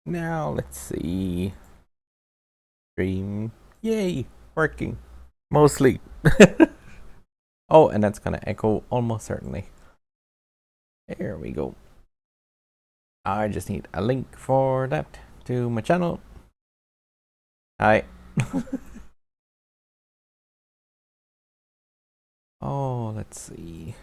Now let's see. Stream. Yay, working. Mostly. Oh, and that's gonna echo almost certainly. There we go. I just need a link for that to my channel. Hi. Oh, let's see.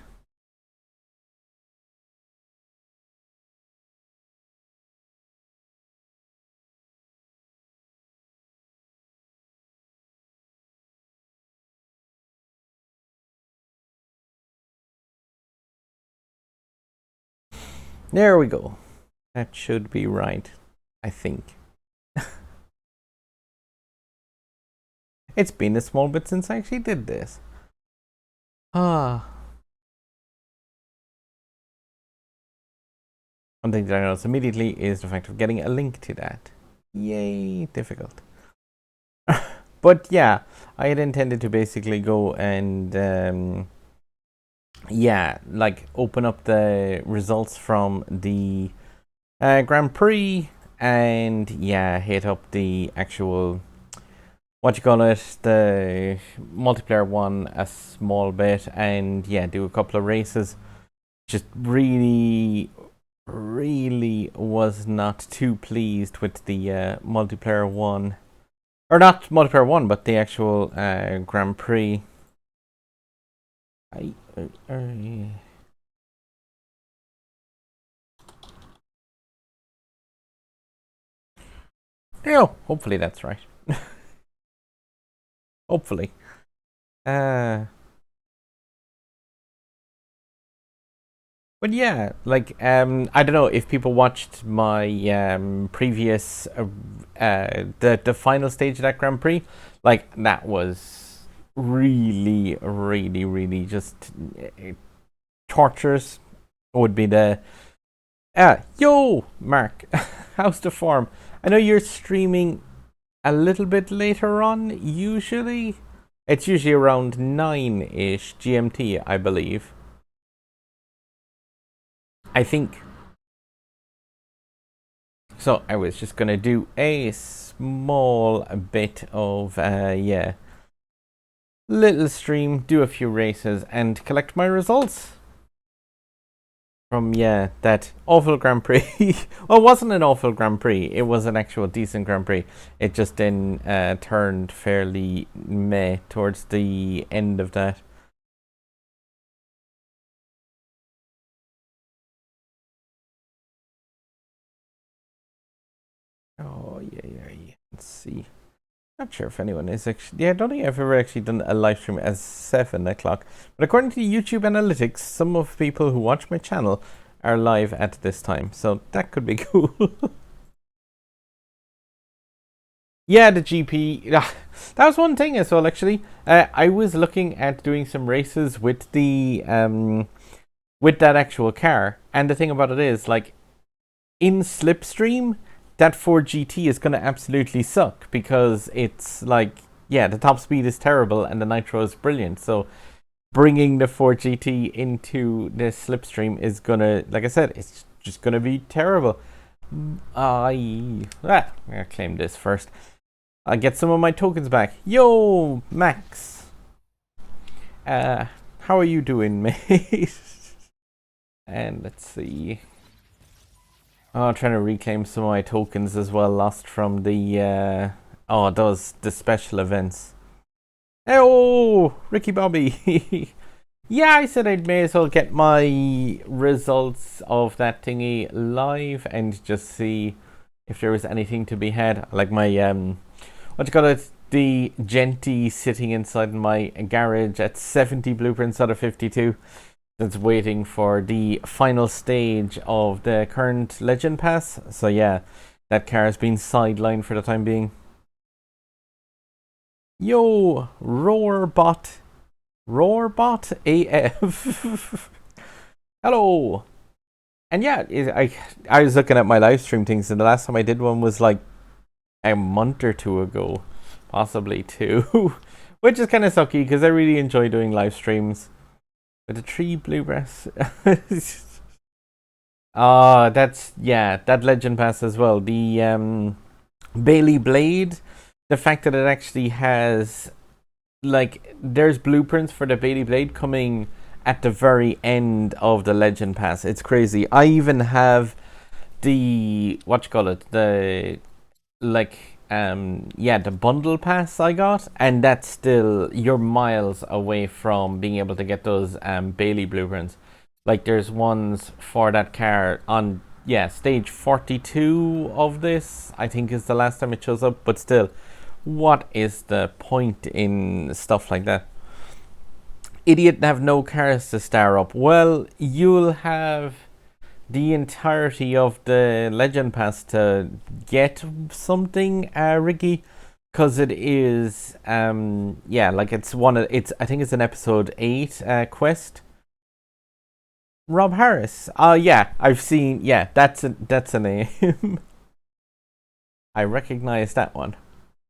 There we go. That should be right, I think. It's been a small bit since I actually did this. One thing that I noticed immediately is the fact of getting a link to that. Yay, difficult. But yeah, I had intended to basically go and yeah, like open up the results from the Grand Prix and yeah, hit up the actual, what you call it, the multiplayer one a small bit, and yeah, do a couple of races. Just really was not too pleased with the multiplayer one, or not multiplayer one, but the actual Grand Prix. Yeah, hopefully that's right. Hopefully. But yeah, like I don't know if people watched my previous the final stage of that Grand Prix. Like that was really just torturous. Would be the yo Mark, how's the form? I know you're streaming a little bit later on. Usually, it's usually around 9-ish GMT, I believe. I think. So I was just gonna do a small bit of yeah, little stream, do a few races, and collect my results from yeah that awful Grand Prix. Well, it wasn't an awful Grand Prix. It was an actual decent Grand Prix. It just then turned fairly meh towards the end of that. Oh yeah. Let's see. Not sure if anyone is actually. Yeah, I don't think I've ever actually done a live stream at 7 o'clock. But according to YouTube analytics, some of the people who watch my channel are live at this time. So that could be cool. Yeah, the GP. That was one thing as well, actually. I was looking at doing some races with the with that actual car. And the thing about it is, like, in Slipstream, that Ford GT is going to absolutely suck because it's like, yeah, the top speed is terrible and the nitro is brilliant. So bringing the Ford GT into the Slipstream is going to, like I said, it's just going to be terrible. I'll claim this first. I'll get some of my tokens back. Yo, Max. How are you doing, mate? And let's see. Oh, I'm trying to reclaim some of my tokens as well, lost from the the special events. Oh, Ricky Bobby. Yeah, I said I may as well get my results of that thingy live and just see if there was anything to be had. Like my what you call it, the Genty sitting inside my garage at 70 blueprints out of 52. It's waiting for the final stage of the current Legend Pass. So yeah, that car has been sidelined for the time being. Yo, Roarbot AF. Hello. And yeah, I was looking at my live stream things, and the last time I did one was like a month or two ago, possibly two, which is kind of sucky because I really enjoy doing live streams. With the 3 bluegrass. That's, yeah, that Legend Pass as well. The Bailey Blade, the fact that it actually has, like, there's blueprints for the Bailey Blade coming at the very end of the Legend Pass. It's crazy. I even have the, what you call it, the, like, yeah, the bundle pass I got, and that's still, you're miles away from being able to get those Bailey blueprints. Like, there's ones for that car on, yeah, stage 42 of this, I think, is the last time it shows up. But still, what is the point in stuff like that? Idiot have no cars to star up. Well, you'll have the entirety of the Legend Pass to get something, Ricky, because it is, yeah, like, it's one of, it's, I think it's an episode 8 quest. Rob Harris. Yeah, I've seen. Yeah, that's a name. I recognize that one.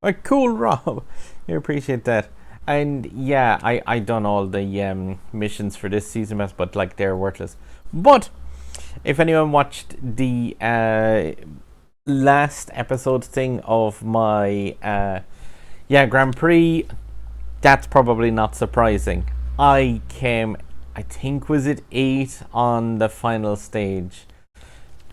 Like, cool, Rob. I appreciate that. And yeah, I done all the missions for this season pass, but like, they're worthless. But if anyone watched the last episode thing of my yeah, Grand Prix, that's probably not surprising. I came, I think, was it 8 on the final stage.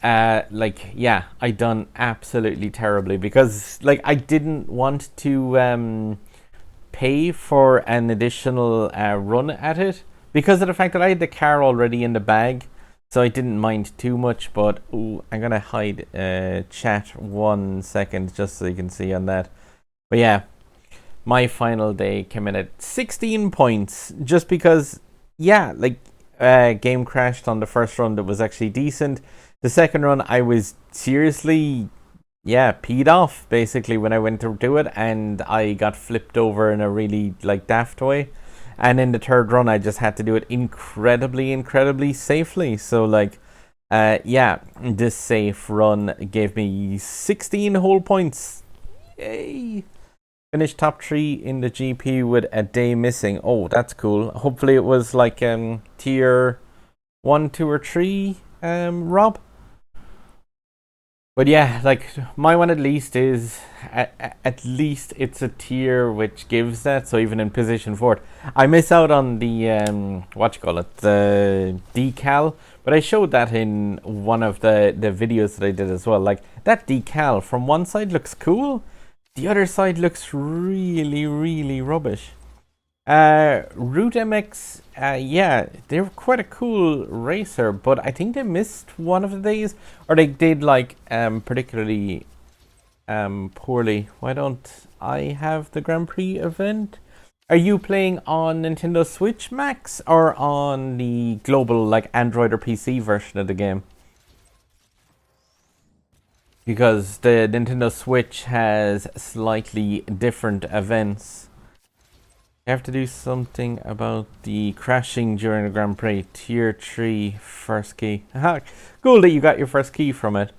Like, yeah, I done absolutely terribly because, like, I didn't want to pay for an additional run at it because of the fact that I had the car already in the bag, so I didn't mind too much. But ooh, I'm gonna hide chat 1 second just so you can see on that. But yeah, my final day came in at 16 points just because, yeah, like, game crashed on the first run that was actually decent. The second run, I was seriously, yeah, peed off basically when I went to do it, and I got flipped over in a really, like, daft way. And in the third run, I just had to do it incredibly safely. So, like, yeah, this safe run gave me 16 whole points. Yay! Finished top 3 in the GP with a day missing. Oh, that's cool. Hopefully it was like tier 1, 2, or 3, Rob. But yeah, like, my one at least is, at least it's a tier which gives that. So even in position 4, I miss out on the what you call it, the decal. But I showed that in one of the videos that I did as well. Like, that decal from one side looks cool, the other side looks really rubbish. Root MX, yeah, they're quite a cool racer, but I think they missed one of the days, or they did, like, particularly poorly. Why don't I have the Grand Prix event? Are you playing on Nintendo Switch, Max, or on the global, like, Android or PC version of the game? Because the Nintendo Switch has slightly different events. I have to do something about the crashing during the Grand Prix. Tier 3 first key. Aha, cool that you got your first key from it.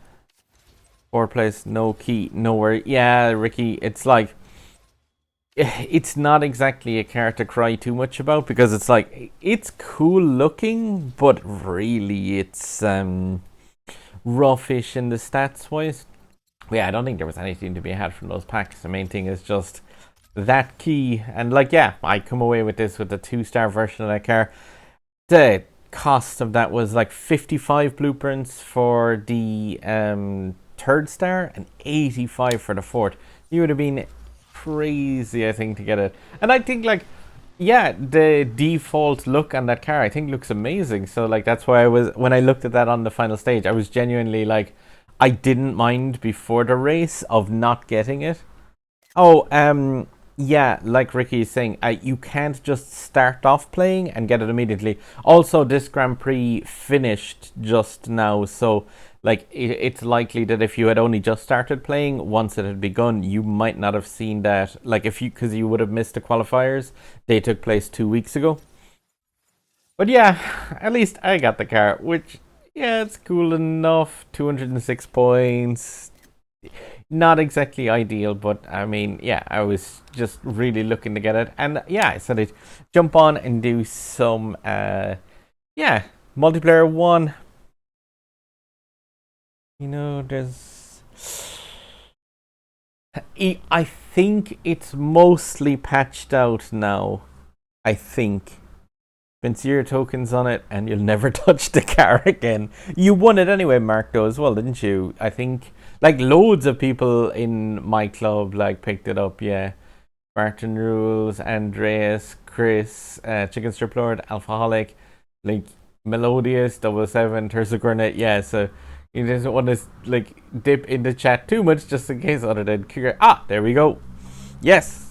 4th place, no key, nowhere. Yeah, Ricky, it's like, it's not exactly a car to cry too much about, because it's like, it's cool looking, but really it's roughish in the stats wise. Yeah, I don't think there was anything to be had from those packs. The main thing is just that key, and, like, yeah, I come away with this with the 2-star version of that car. The cost of that was like 55 blueprints for the 3rd star and 85 for the 4th. You would have been crazy, I think, to get it. And I think, like, yeah, the default look on that car, I think, looks amazing. So, like, that's why I was, when I looked at that on the final stage, I was genuinely like, I didn't mind before the race of not getting it. Oh, yeah, like Ricky is saying, you can't just start off playing and get it immediately. Also, this Grand Prix finished just now, so, like, it's likely that if you had only just started playing, once it had begun, you might not have seen that. Like, if you, because you would have missed the qualifiers. They took place 2 weeks ago. But yeah, at least I got the car, which, yeah, it's cool enough. 206 points. Not exactly ideal, but I mean, yeah, I was just really looking to get it. And yeah, I said I'd jump on and do some, yeah, multiplayer 1. You know, there's. I think it's mostly patched out now. I think. Spend 0 tokens on it, and you'll never touch the car again. You won it anyway, Mark, though, as well, didn't you? I think, like, loads of people in my club, like, picked it up, yeah. Martin Rules, Andreas, Chris, Chicken Strip Lord, Alphaholic, like, Melodious, 77, Terza Gurnet, yeah, so you just want to, like, dip in the chat too much just in case other than kicker. Ah, there we go. Yes,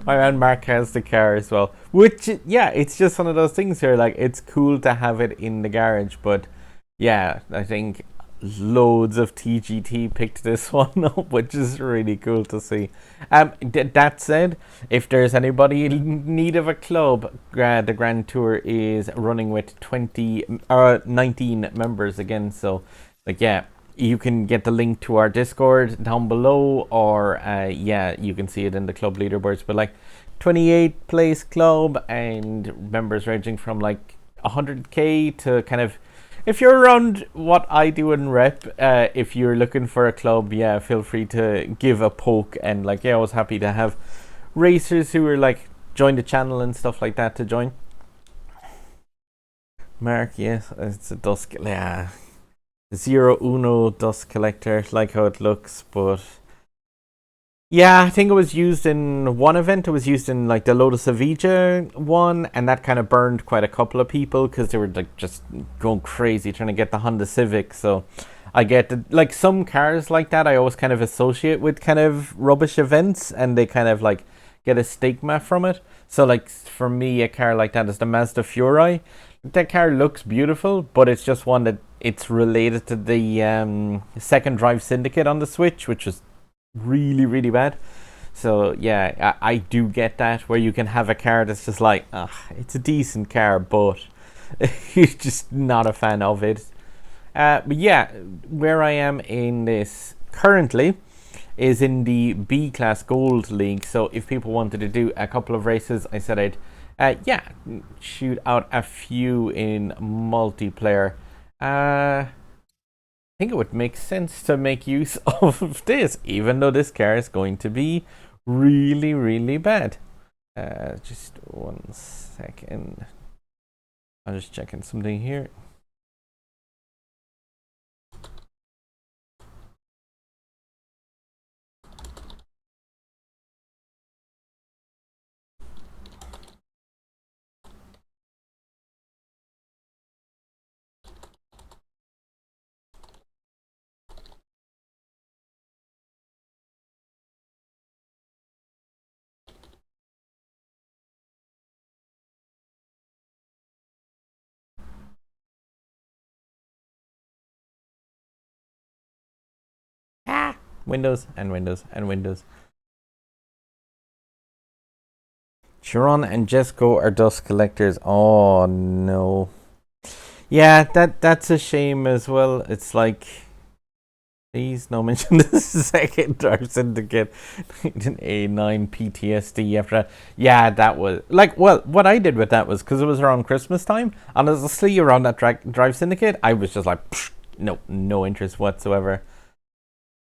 my man Mark has the car as well. Which, yeah, it's just one of those things here. Like, it's cool to have it in the garage, but yeah, I think loads of TGT picked this one up, which is really cool to see. That said, if there's anybody in need of a club, the Grand Tour is running with 19 members again. So, like, yeah. You can get the link to our Discord down below, or yeah, you can see it in the club leaderboards. But like 28 place club, and members ranging from like 100k to kind of, if you're around what I do in rep, if you're looking for a club, yeah, feel free to give a poke. And like, yeah, I was happy to have racers who were like join the channel and stuff like that to join. Mark, yes, it's a dusk, yeah. 0 Uno dust collector, like how it looks, but yeah, I think it was used in one event. It was used in like the Lotus Avija one, and that kind of burned quite a couple of people because they were like just going crazy trying to get the Honda Civic. So I get the, like some cars like that I always kind of associate with kind of rubbish events, and they kind of like get a stigma from it. So like for me, a car like that is the Mazda Furai. That car looks beautiful, but it's just one that it's related to the Second Drive Syndicate on the Switch, which is really, really bad. So yeah, I do get that, where you can have a car that's just like, it's a decent car, but you're just not a fan of it. But yeah, where I am in this currently is in the B Class Gold League. So if people wanted to do a couple of races, I said I'd yeah, shoot out a few in multiplayer. I think it would make sense to make use of this, even though this car is going to be really, really bad. Just 1 second. I'm just checking something here. Windows and Windows and Windows. Sharon and Jesco are dust collectors. Oh no. Yeah, that's a shame as well. It's like, please no mention the Second Drive Syndicate. An A9 PTSD after that. Yeah, that was like, well, what I did with that was because it was around Christmas time, and honestly around that Drive Syndicate, I was just like, no interest whatsoever.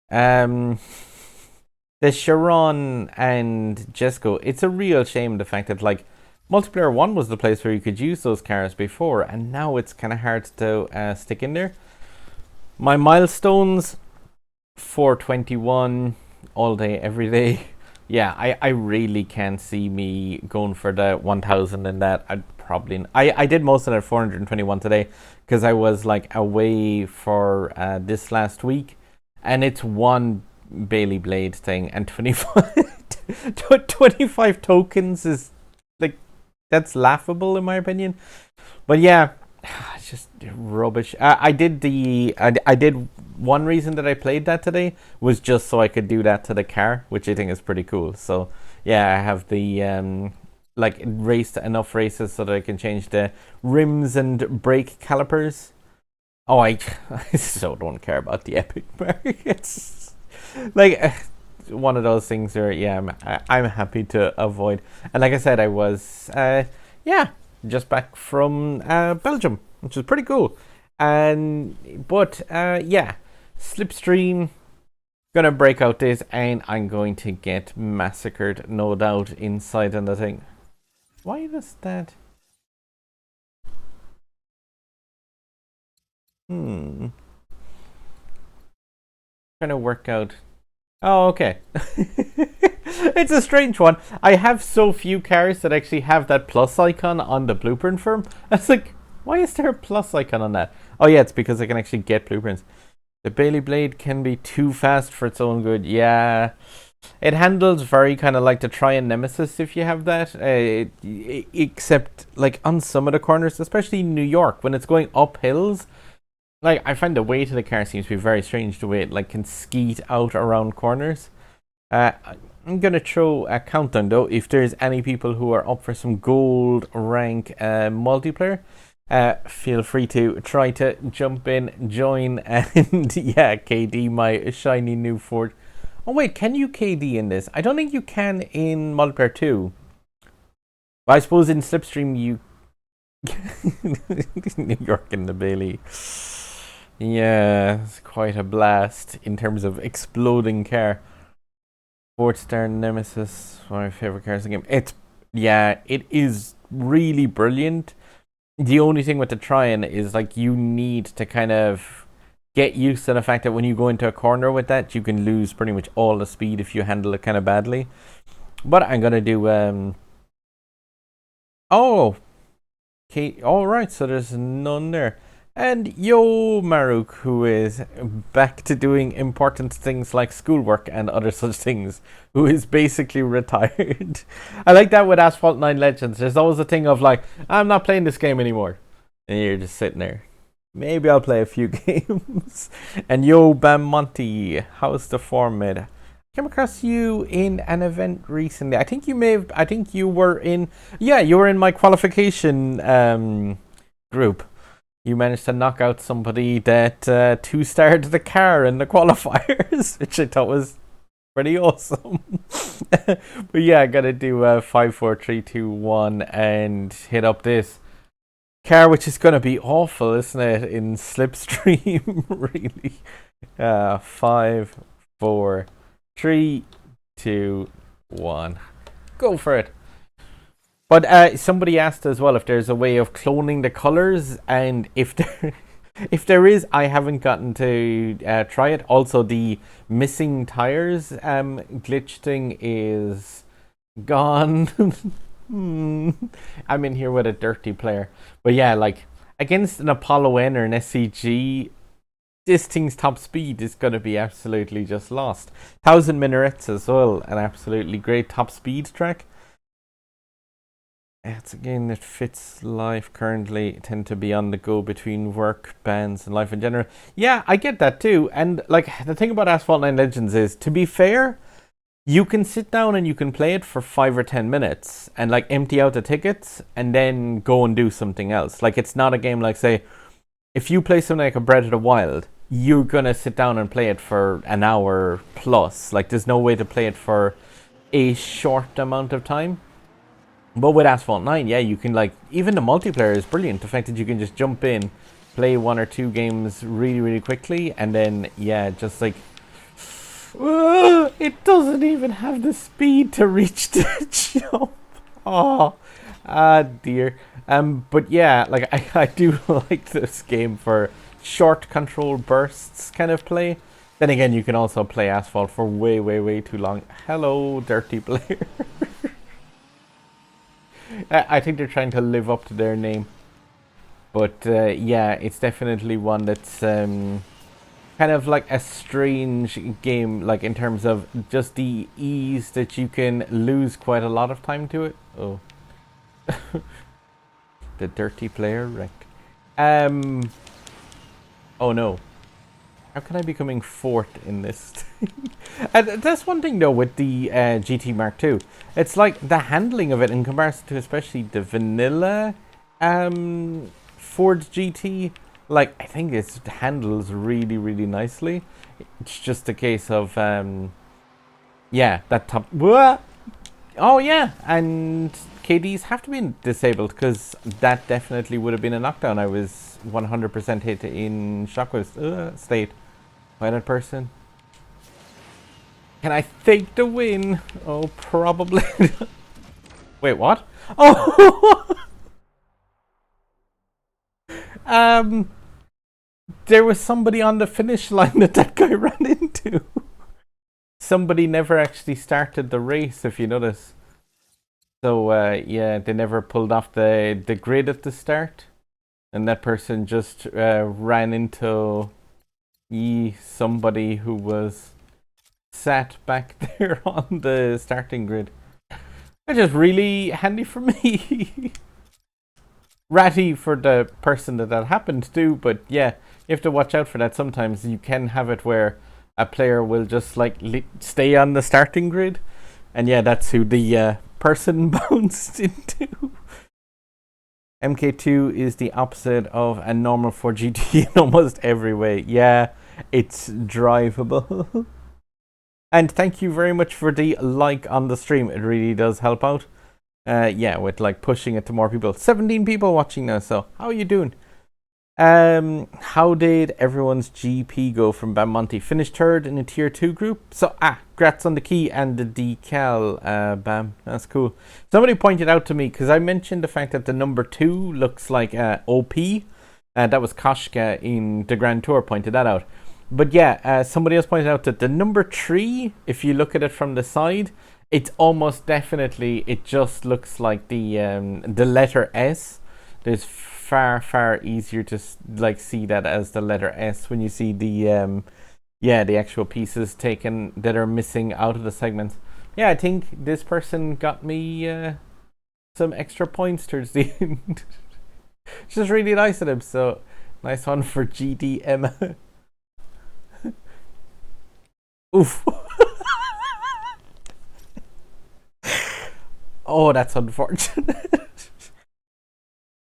The Sharon and Jesco, it's a real shame the fact that like multiplayer 1 was the place where you could use those cars before, and now it's kind of hard to stick in there. My milestones, 421 all day, every day. Yeah, I really can't see me going for the 1000 in that. I did most of that 421 today because I was like away for this last week, and it's one Bailey Blade thing, and 25 tokens is like, that's laughable in my opinion. But yeah, it's just rubbish. I did one reason that I played that today was just so I could do that to the car, which I think is pretty cool. So yeah, I have the like raced enough races so that I can change the rims and brake calipers. Oh, I so don't care about the epic mark. It's like one of those things where, yeah, I'm happy to avoid. And like I said, I was yeah, just back from Belgium, which is pretty cool. But yeah, Slipstream gonna break out this, and I'm going to get massacred, no doubt, inside on the thing. Why does that? Trying to work out. Oh, okay. It's a strange one. I have so few cars that actually have that plus icon on the blueprint firm. I was like, why is there a plus icon on that? Oh yeah, it's because I can actually get blueprints. The Bailey blade can be too fast for its own good. Yeah, it handles very kind of like the Trian Nemesis if you have that. Except like on some of the corners, especially in New York, when it's going up hills. Like, I find the weight of the car seems to be very strange, the way it like can skeet out around corners. I'm gonna throw a countdown though. If there's any people who are up for some gold rank multiplayer, feel free to try to jump in, join, and yeah, KD my shiny new Ford. Oh wait, can you KD in this? I don't think you can in multiplayer 2. But I suppose in Slipstream you New York and the Bailey. Yeah, it's quite a blast in terms of exploding car. 4-star Nemesis, one of my favorite cars in the game. It is really brilliant. The only thing with the Trian is like you need to kind of get used to the fact that when you go into a corner with that, you can lose pretty much all the speed if you handle it kind of badly. But I'm gonna do oh, okay, all right. So there's none there. And yo, Maruk, who is back to doing important things like schoolwork and other such things, who is basically retired. I like that with Asphalt 9 Legends. There's always a thing of like, I'm not playing this game anymore. And you're just sitting there. Maybe I'll play a few games. And yo, Bam Monty, how's the form, mate? Came across you in an event recently. I think you were in, yeah, you were in my qualification group. You managed to knock out somebody that 2-starred the car in the qualifiers, which I thought was pretty awesome. But yeah, I gotta do 5, 4, 3, 2, 1 and hit up this car, which is gonna be awful, isn't it? In Slipstream, really. 5, 4, 3, 2, 1. Go for it. But somebody asked as well if there's a way of cloning the colors, and if there is, I haven't gotten to try it. Also, the missing tires glitch thing is gone. I'm in here with a dirty player, but yeah, like against an Apollo N or an SCG, this thing's top speed is gonna be absolutely just lost. 1000 Minarets as well, an absolutely great top speed track. It's a game that fits life currently, tend to be on the go between work, bands, and life in general. Yeah, I get that too. And like the thing about Asphalt 9 Legends is, to be fair, you can sit down and you can play it for 5 or 10 minutes and like empty out the tickets and then go and do something else. Like, it's not a game like, say, if you play something like a Breath of the Wild, you're gonna sit down and play it for an hour plus. Like, there's no way to play it for a short amount of time. But with Asphalt 9, yeah, you can, like, even the multiplayer is brilliant. The fact that you can just jump in, play 1 or 2 games really, really quickly, and then, yeah, just like, it doesn't even have the speed to reach the jump. Oh, dear. But yeah, like, I do like this game for short control bursts kind of play. Then again, you can also play Asphalt for way, way, way too long. Hello, dirty player. I think they're trying to live up to their name. But yeah, it's definitely one that's kind of like a strange game, like in terms of just the ease that you can lose quite a lot of time to it. Oh. The dirty player wreck. Oh no. How can I be coming fourth in this thing? That's one thing though with the GT Mark II. It's like the handling of it in comparison to especially the vanilla Ford GT. Like, I think it handles really, really nicely. It's just a case of, yeah, that top... Oh yeah, and KDs have to be disabled because that definitely would have been a knockdown. I was 100% hit in shockwave state by that person. Can I fake the win? Oh, probably. Wait, what? Oh! There was somebody on the finish line that guy ran into. Somebody never actually started the race, if you notice. So, yeah, they never pulled off the grid at the start. And that person just ran into somebody who was sat back there on the starting grid. That's just really handy for me. Ratty for the person that happened to, but yeah, you have to watch out for that. Sometimes you can have it where a player will just like stay on the starting grid, and yeah, that's who the person bounced into. MK2 is the opposite of a normal 4GT in almost every way. Yeah, it's drivable. And thank you very much for the like on the stream. It really does help out. Yeah, with like pushing it to more people. 17 people watching now, so how are you doing? How did everyone's GP go from Bamonte? Finished third in a tier 2 group. So congrats on the key and the decal, Bam. That's cool. Somebody pointed out to me, because I mentioned the fact that the number 2 looks like OP. That was Koshka in the Grand Tour pointed that out. But yeah, somebody else pointed out that the number 3, if you look at it from the side, it's almost definitely, it just looks like the letter S. There's far easier to like see that as the letter S when you see the the actual pieces taken that are missing out of the segments. Yeah, I think this person got me some extra points towards the end. It's just really nice of him. So nice one for GDM. Oof. Oh, that's unfortunate.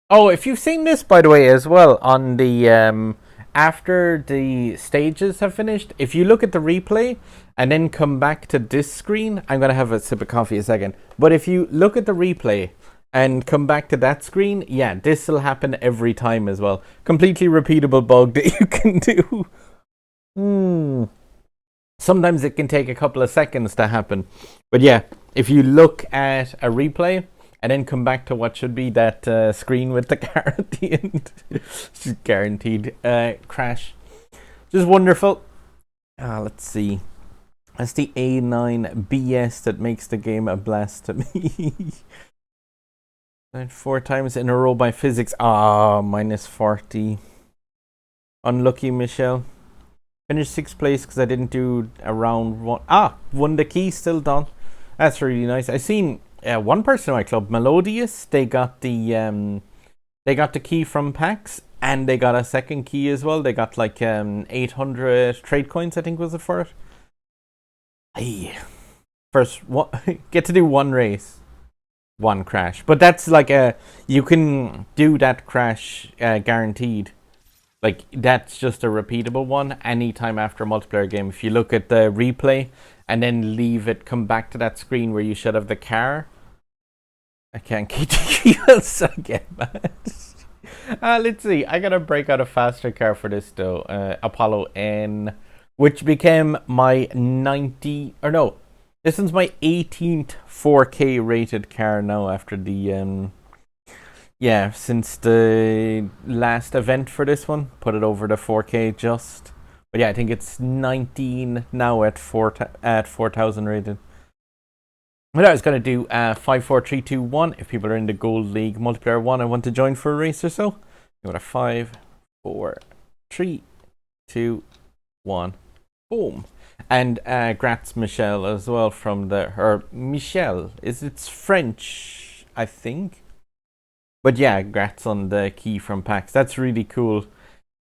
Oh, if you've seen this, by the way, as well, on the after the stages have finished, if you look at the replay and then come back to this screen, I'm going to have a sip of coffee a second. But if you look at the replay and come back to that screen, yeah, this will happen every time as well. Completely repeatable bug that you can do. Sometimes it can take a couple of seconds to happen. But yeah, if you look at a replay and then come back to what should be that screen with the car at the end, it's guaranteed crash. Just wonderful. Let's see. That's the A9 BS that makes the game a blast to me. 4 times in a row by physics. Minus 40. Unlucky, Michelle. Finished 6th place because I didn't do a round 1. Won the key, still done. That's really nice. I seen one person in my club, Melodious. They got the key from PAX, and they got a second key as well. They got like 800 trade coins, I think was it for it. First, get to do one race, one crash. But that's like you can do that crash guaranteed. Like, that's just a repeatable one anytime after a multiplayer game. If you look at the replay and then leave it, come back to that screen where you should have the car. I can't keep the keys, I get mad. Let's see. I gotta break out a faster car for this though. Apollo N, which became my 90, or no, this is my 18th 4K rated car now after the since the last event for this one, put it over the 4K just. But yeah, I think it's 19 now at 4,000 rated. But I was going to do 5, 4, 3, 2, 1. If people are in the Gold League multiplayer 1 and want to join for a race or so, you got a 5, 4, 3, 2, 1. Boom. And grats Michelle as well from Michelle. It's French, I think. But yeah, grats on the key from PAX. That's really cool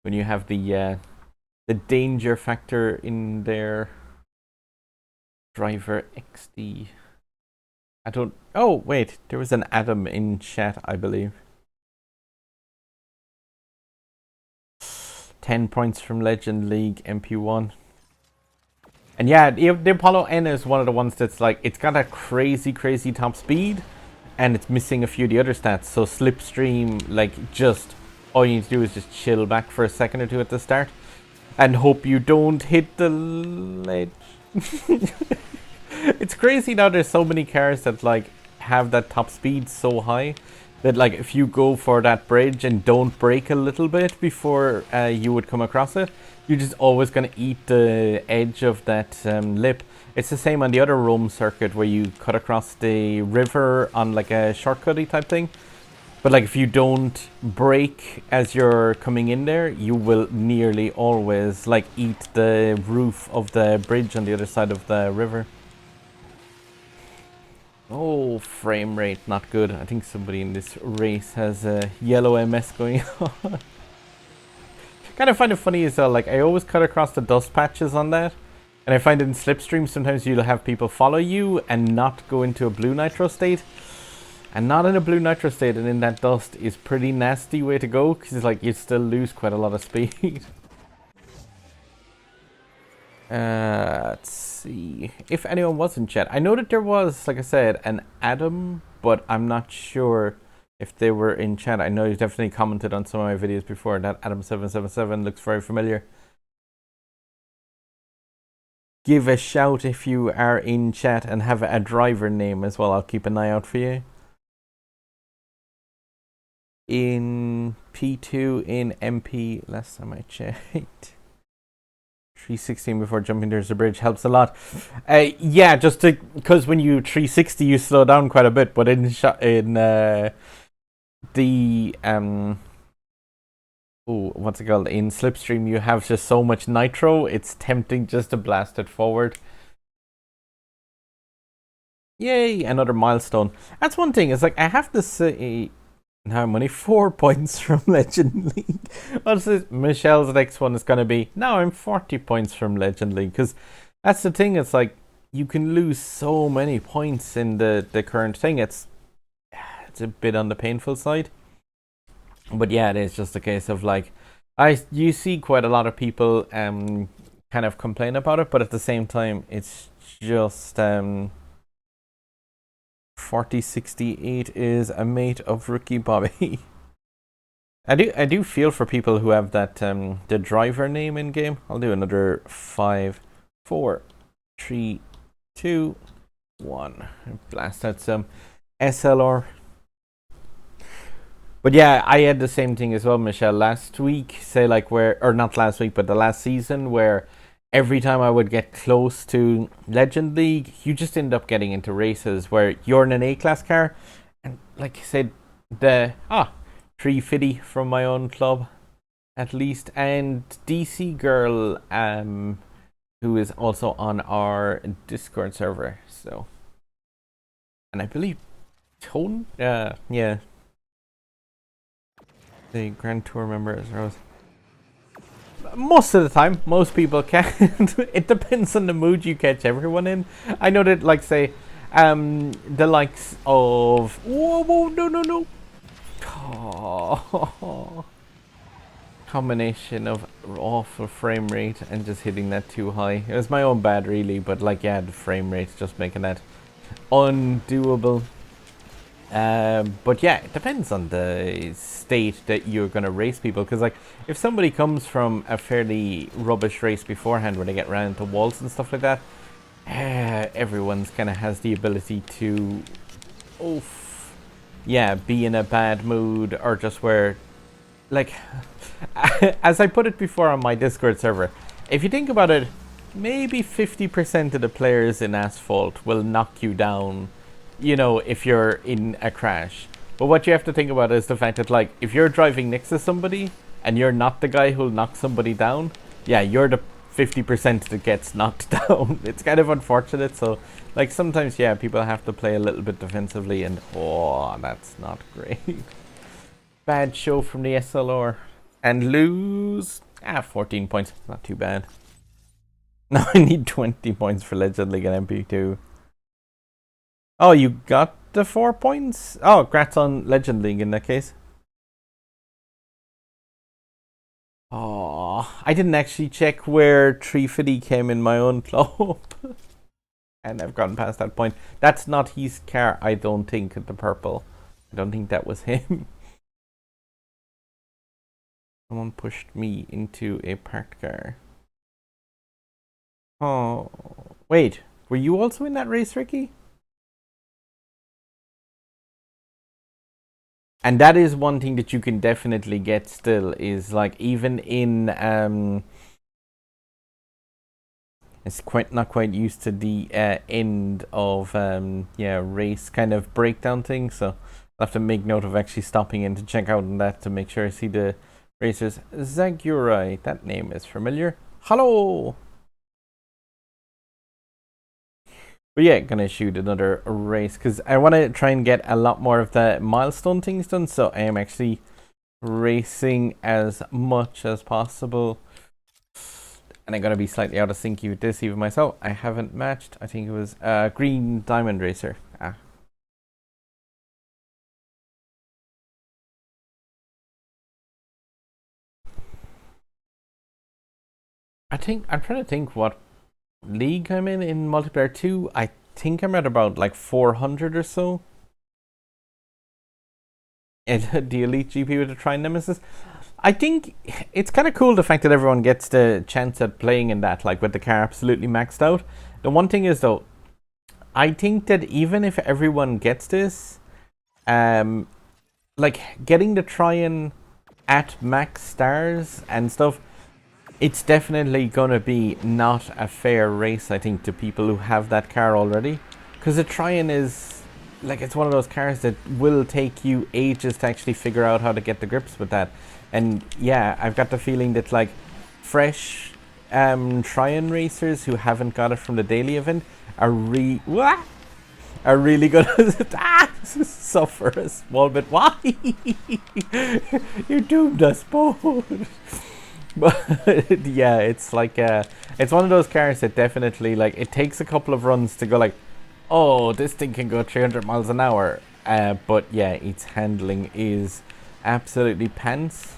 when you have the danger factor in there. Driver XD. Oh, wait. There was an Adam in chat, I believe. 10 points from Legend League MP1. And yeah, the Apollo N is one of the ones that's like, it's got a crazy, crazy top speed, and it's missing a few of the other stats. So slipstream, like, just all you need to do is just chill back for a second or two at the start, and hope you don't hit the ledge. It's crazy now. There's so many cars that like have that top speed so high that like if you go for that bridge and don't brake a little bit before you would come across it, you're just always going to eat the edge of that lip. It's the same on the other Rome circuit where you cut across the river on like a shortcutty type thing. But like if you don't brake as you're coming in there, you will nearly always like eat the roof of the bridge on the other side of the river. Oh, frame rate, not good. I think somebody in this race has a yellow MS going on. Kind of find it funny as well, like I always cut across the dust patches on that. And I find in slipstream sometimes you'll have people follow you and not go into a blue nitro state. And not in a blue nitro state and in that dust is pretty nasty way to go, because it's like you still lose quite a lot of speed. Let's see if anyone was in chat. I know that there was, like I said, an Adam, but I'm not sure if they were in chat. I know he's definitely commented on some of my videos before. That Adam777 looks very familiar. Give a shout if you are in chat and have a driver name as well. I'll keep an eye out for you. In P2 in MP, last time I checked, 316 before jumping there's a bridge helps a lot. Yeah, just because when you 360 you slow down quite a bit, but in what's it called, in slipstream you have just so much nitro, it's tempting just to blast it forward. Yay, another milestone. That's one thing, it's like I have to say now I'm only 4 points from Legend League. Also, Michelle's next one is going to be, now I'm 40 points from Legend League. Because that's the thing, it's like, you can lose so many points in the current thing. It's a bit on the painful side. But yeah, it is just a case of like, you see quite a lot of people kind of complain about it. But at the same time, it's just... 4068 is a mate of Rookie Bobby. I do feel for people who have that the driver name in game. I'll do another 5, 4, 3, 2, 1. Blast out some SLR. But yeah, I had the same thing as well, Michelle. Last week, say like or not last week, but the last season, where every time I would get close to Legend League, you just end up getting into races where you're in an A-class car. And like I said, the 350 from my own club, at least. And DC Girl, who is also on our Discord server. So, and I believe Tone, yeah. The Grand Tour members are also... Most of the time, most people can. It depends on the mood you catch everyone in. I know that, like, say, the likes of... Whoa, no. Oh. Combination of awful frame rate and just hitting that too high. It was my own bad, really, but, like, yeah, the frame rate's just making that undoable. But yeah, it depends on the state that you're going to race people, because like if somebody comes from a fairly rubbish race beforehand where they get ran into walls and stuff like that, everyone's kind of has the ability to be in a bad mood, or just where, like, as I put it before on my Discord server, if you think about it, maybe 50% of the players in Asphalt will knock you down, you know, if you're in a crash. But what you have to think about is the fact that, like, if you're driving next to somebody and you're not the guy who'll knock somebody down, yeah, you're the 50% that gets knocked down. It's kind of unfortunate. So, like, sometimes, yeah, people have to play a little bit defensively, and that's not great. Bad show from the SLR. And lose 14 points. Not too bad. Now I need 20 points for Legend League and MP2. Oh, you got the 4 points? Oh, congrats on Legend League in that case. Oh, I didn't actually check where 350 came in my own club. And I've gotten past that point. That's not his car, I don't think, the purple. I don't think that was him. Someone pushed me into a parked car. Oh, wait. Were you also in that race, Ricky? And that is one thing that you can definitely get still, is like even in it's not quite used to the end of race kind of breakdown thing, so I'll have to make note of actually stopping in to check out on that to make sure I see the racers. Zagurai, that name is familiar. Hello. But yeah, gonna shoot another race because I want to try and get a lot more of the milestone things done, so I am actually racing as much as possible. And I'm gonna be slightly out of sync with this even myself. I haven't matched. I think it was Green Diamond Racer. I think I'm trying to think what league I'm in multiplayer 2. I think I'm at about like 400 or so. And the Elite GP with the Trine Nemesis. I think it's kind of cool the fact that everyone gets the chance at playing in that, like with the car absolutely maxed out. The one thing is though, I think that even if everyone gets this, like getting the Trine at max stars and stuff, it's definitely gonna be not a fair race, I think, to people who have that car already, because the Trine is like, it's one of those cars that will take you ages to actually figure out how to get the grips with that. And yeah, I've got the feeling that like fresh Trine racers who haven't got it from the daily event are really gonna suffer a small bit. Why? You doomed us both. But yeah, it's like it's one of those cars that definitely, like, it takes a couple of runs to go like, oh, this thing can go 300 miles an hour. But yeah, its handling is absolutely pants.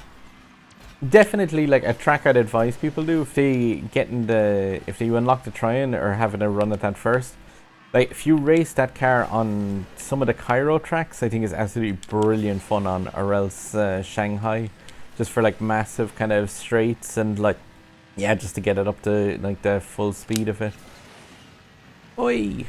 Definitely, like, a track I'd advise people do if they unlock the Trine or having a run at that first. Like, if you race that car on some of the Cairo tracks, I think it's absolutely brilliant fun on, or else Shanghai, just for like massive kind of straights and like, yeah, just to get it up to like the full speed of it. Oi!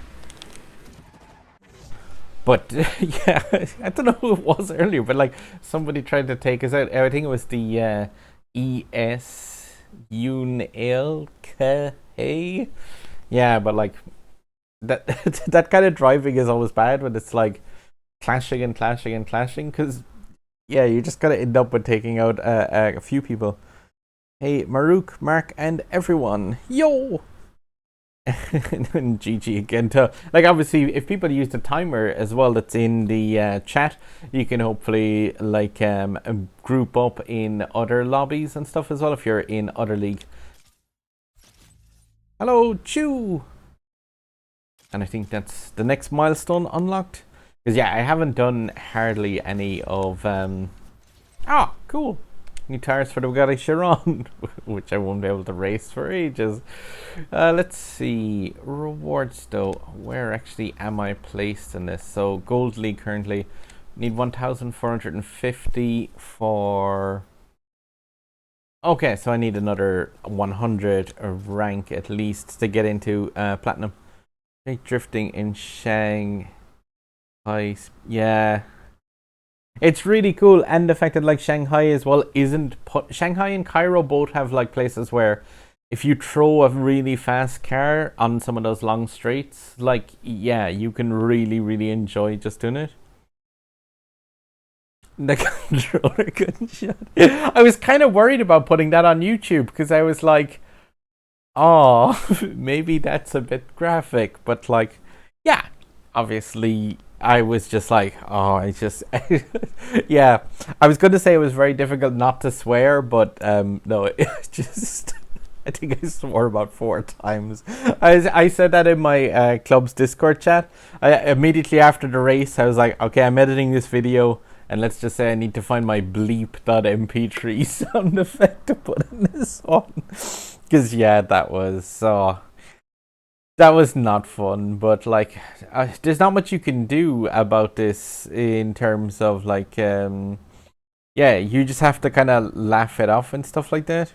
But yeah, I don't know who it was earlier, but like somebody tried to take us out. I think it was the ES UNLK. Yeah, but like that that kind of driving is always bad when it's like clashing and clashing and clashing, because yeah, you just gotta end up with taking out a few people. Hey, Maruk, Mark, and everyone, yo! And GG again. To, like, obviously, if people use the timer as well that's in the chat, you can hopefully like group up in other lobbies and stuff as well if you're in other league. Hello, Chew! And I think that's the next milestone unlocked. Because yeah, I haven't done hardly any of cool, new tires for the Bugatti Chiron, which I won't be able to race for ages. Let's see, rewards though, where actually am I placed in this? So Gold League currently need 1,450 for, okay, so I need another 100 rank at least to get into platinum. Drifting in Shanghai. Yeah, it's really cool, and the fact that like Shanghai as well isn't Shanghai and Cairo both have like places where if you throw a really fast car on some of those long straights, like, yeah, you can really enjoy just doing it. The controller couldn't shut. I was kind of worried about putting that on YouTube because I was like, oh, maybe that's a bit graphic, but like, yeah, obviously I was just like, oh, I just, yeah, I was going to say it was very difficult not to swear, but no, it just, I think I swore about 4 times. I said that in my club's Discord chat. Immediately after the race, I was like, okay, I'm editing this video. And let's just say I need to find my bleep.mp3 sound effect to put in this one. Because, yeah, that was not fun. But, like, there's not much you can do about this in terms of, like, yeah, you just have to kind of laugh it off and stuff like that.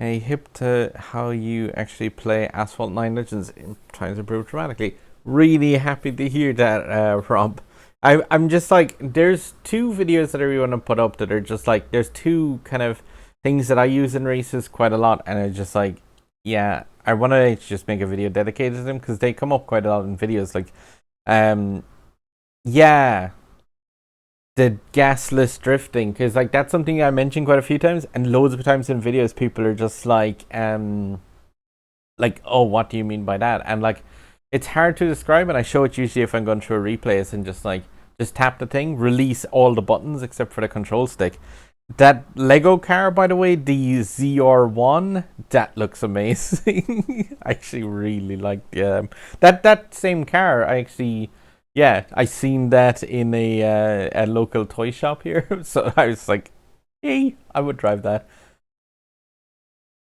A hip to how you actually play Asphalt 9 Legends times improved dramatically. Really happy to hear that, Rob. I'm just like, there's two videos that I really want to put up that are just like, there's two kind of things that I use in races quite a lot, and it's just like, yeah, I want to just make a video dedicated to them because they come up quite a lot in videos. Like, yeah, the gasless drifting, because like that's something I mentioned quite a few times, and loads of times in videos people are just like, oh, what do you mean by that? And like, it's hard to describe, and I show it usually if I'm going through a replays and just like, just tap the thing, release all the buttons except for the control stick. That Lego car, by the way, the ZR1, that looks amazing. I actually really like that same car. I actually, yeah, I seen that in a local toy shop here, so I was like, hey, I would drive that.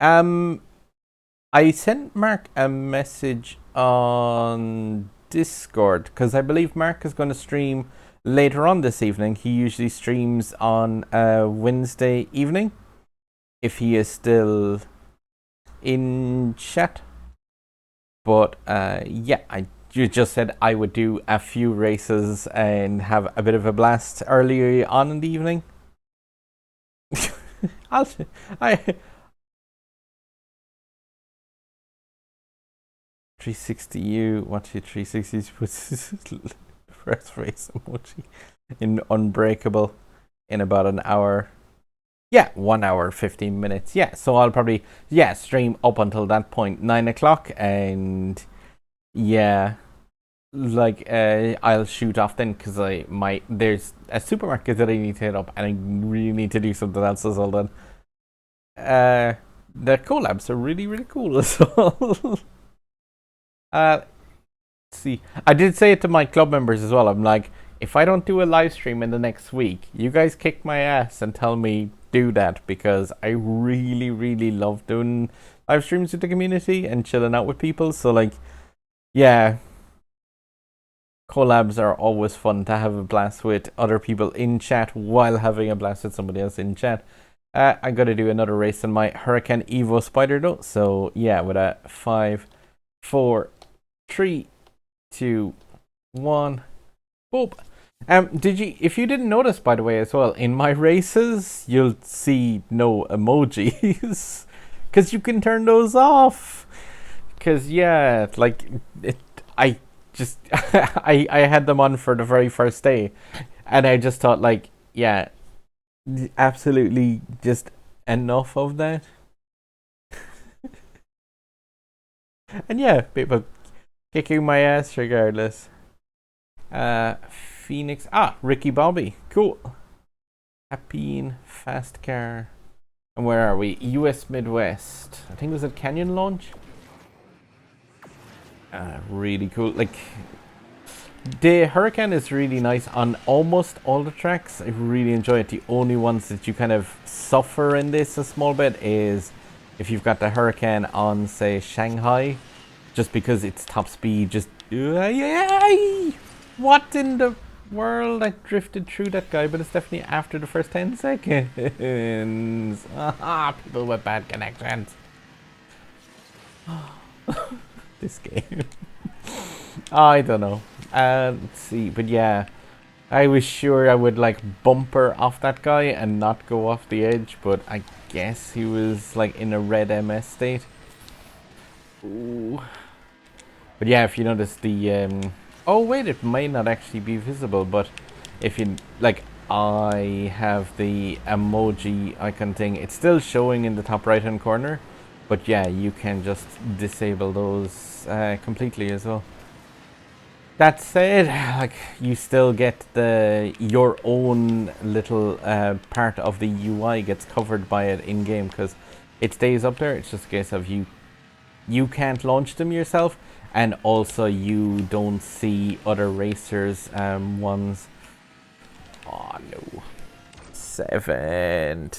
I sent Mark a message on Discord because I believe Mark is going to stream later on this evening. He usually streams on Wednesday evening, if he is still in chat. But yeah, you just said I would do a few races and have a bit of a blast earlier on in the evening. 360U, watch your 360s puts first race emoji in Unbreakable in about an hour. Yeah, 1 hour, 15 minutes. Yeah, so I'll probably, yeah, stream up until that point, 9 o'clock, and yeah, like, I'll shoot off then, because there's a supermarket that I need to hit up, and I really need to do something else as well then. The collabs are really, really cool as well. Let's see. I did say it to my club members as well. I'm like, if I don't do a live stream in the next week, you guys kick my ass and tell me do that, because I really, really love doing live streams with the community and chilling out with people. So like, yeah, collabs are always fun to have a blast with other people in chat while having a blast with somebody else in chat. I'm gonna do another race in my Hurricane Evo Spider though. So yeah, with a 5, 4, 3, 2, 1, boop. If you didn't notice, by the way, as well, in my races, you'll see no emojis, because you can turn those off. Because yeah, like I just I had them on for the very first day, and I just thought, like, yeah, absolutely, just enough of that. And yeah, people kicking my ass regardless. Phoenix. Ricky Bobby. Cool. Happy fast car. And where are we? US Midwest. I think it was at Canyon Launch. Really cool. Like, the Hurricane is really nice on almost all the tracks. I really enjoy it. The only ones that you kind of suffer in this a small bit is if you've got the Hurricane on, say, Shanghai, just because it's top speed, just what in the world? I drifted through that guy, but it's definitely after the first 10 seconds. People with bad connections. This game. I don't know. Let's see, but yeah, I was sure I would like bumper off that guy and not go off the edge, but I guess he was like in a red MS state. Ooh. But yeah, if you notice the oh wait, it may not actually be visible, but if you like, I have the emoji icon thing, it's still showing in the top right hand corner, but yeah, you can just disable those completely as well. That said, like, you still get your own little part of the UI gets covered by it in game, because it stays up there. It's just a case of you can't launch them yourself, and also you don't see other racers ones. Oh no. 7.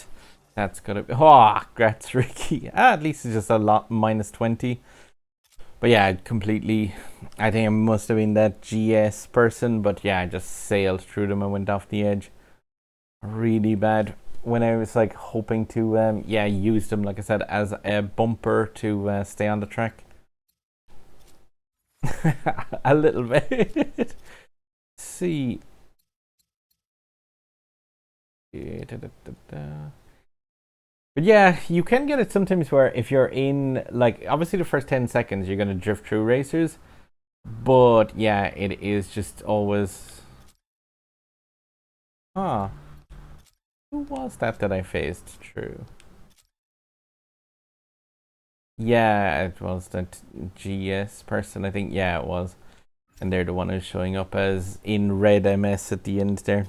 That's gonna be. Oh, congrats, Ricky. At least it's just a lot -20. But yeah, completely. I think I must have been that GS person. But yeah, I just sailed through them and went off the edge. Really bad. When I was like hoping to, yeah, use them, like I said, as a bumper to stay on the track. A little bit. Let's see. But yeah, you can get it sometimes where if you're in, like, obviously the first 10 seconds you're going to drift through racers. But yeah, it is just always... Huh. Who was that I faced through? Yeah, it was that GS person, I think. Yeah, it was. And they're the one who's showing up as in red MS at the end there.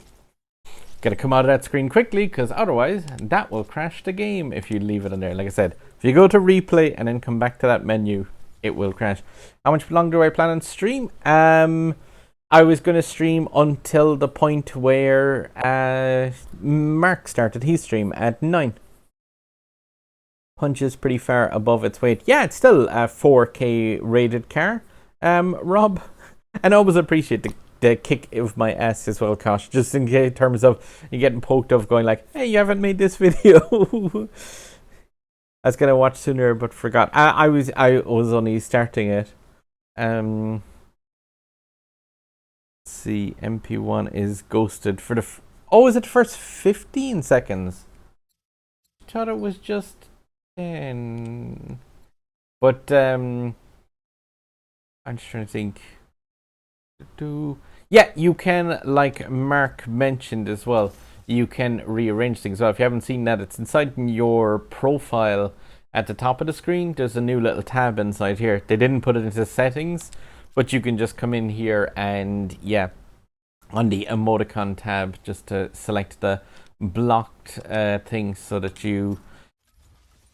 Gotta come out of that screen quickly, because otherwise that will crash the game if you leave it on there. Like I said, if you go to replay and then come back to that menu, it will crash. How much longer do I plan on stream? I was going to stream until the point where Mark started his stream at 9. Punch is pretty far above its weight. Yeah, it's still a 4K rated car. Rob, and I always appreciate the kick of my ass as well, Kosh, just in terms of you getting poked off going like, hey, you haven't made this video. I was gonna watch sooner but forgot. I was only starting it. Let's see, MP1 is ghosted for the oh, is it the first 15 seconds? I thought it was just 10. But I'm just trying to think. Yeah, you can, like Mark mentioned as well, you can rearrange things. Well, if you haven't seen that, it's inside your profile at the top of the screen. There's a new little tab inside here. They didn't put it into settings, but you can just come in here and, yeah, on the emoticon tab, just to select the blocked things so that you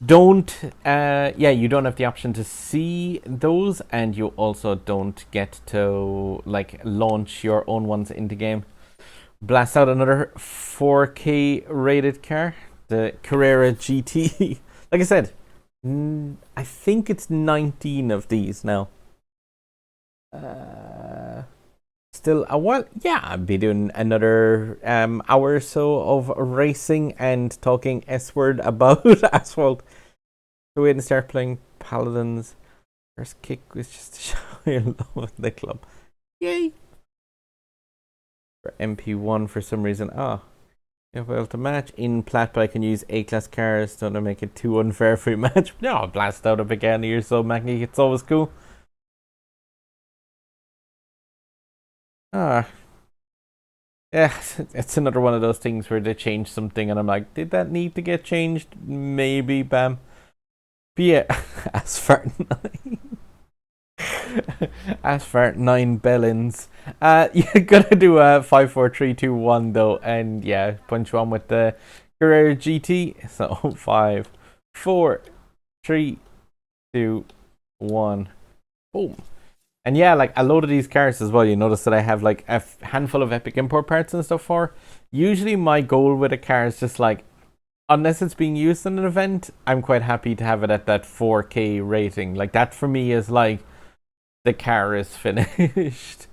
don't you don't have the option to see those, and you also don't get to like launch your own ones into game. Blast out another 4K rated car, the Carrera GT. Like I said, I think it's 19 of these now. Still a while. Yeah, I'll be doing another hour or so of racing and talking S-word about Asphalt. So wait and start playing Paladins. First kick was just to show your love of the club. Yay! For MP1 for some reason. If I have to match in plat, but I can use A-class cars. Don't make it too unfair for your match. No, I'll blast out a big end here, so Maggie, it's always cool. Yeah, it's another one of those things where they change something and I'm like, did that need to get changed? Maybe, bam. But yeah, Asphalt 9. Asphalt 9 Bellins. You're gonna do a 5, 4, 3, 2, 1 though, and yeah, punch one with the Carrera GT. So 5, 4, 3, 2, 1. Boom. And yeah, like a load of these cars as well, you notice that I have like a handful of epic import parts and stuff for. Usually my goal with a car is just like, unless it's being used in an event, I'm quite happy to have it at that 4K rating. Like that for me is like, the car is finished.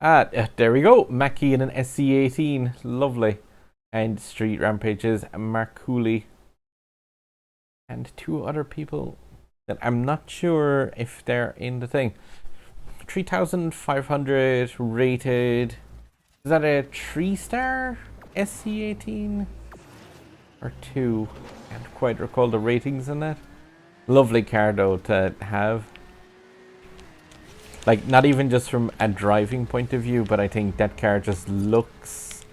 There we go. MKII in an SC18. Lovely. And Street Rampages, Mark Cooley. And 2 other people that I'm not sure if they're in the thing. 3,500 rated. Is that a 3-star SC18? Or 2? Can't quite recall the ratings on that. Lovely car though to have. Like, not even just from a driving point of view, but I think that car just looks...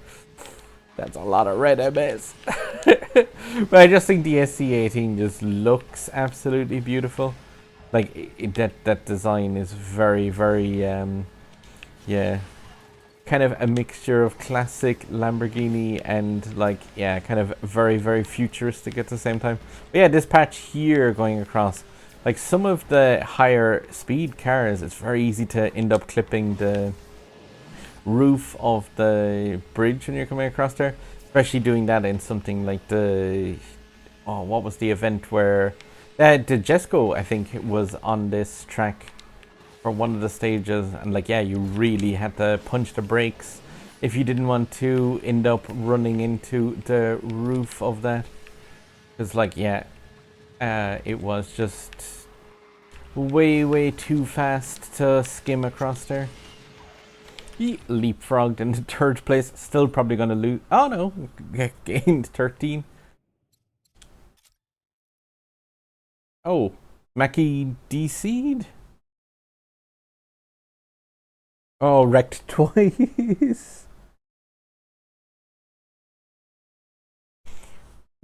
That's a lot of red MS. But I just think the SC18 just looks absolutely beautiful. Like, that design is very, very, yeah, kind of a mixture of classic Lamborghini and, like, yeah, kind of very, very futuristic at the same time. But yeah, this patch here going across, like some of the higher speed cars, it's very easy to end up clipping the roof of the bridge when you're coming across there. Especially doing that in something like the... Oh, what was the event where... the Jesco, I think, was on this track for one of the stages. And like, yeah, you really had to punch the brakes if you didn't want to end up running into the roof of that. Because like, yeah, it was just way too fast to skim across there. He leapfrogged into third place, still probably going to lose. Oh no, gained 13. Oh, MKII DC'd? Oh, wrecked twice.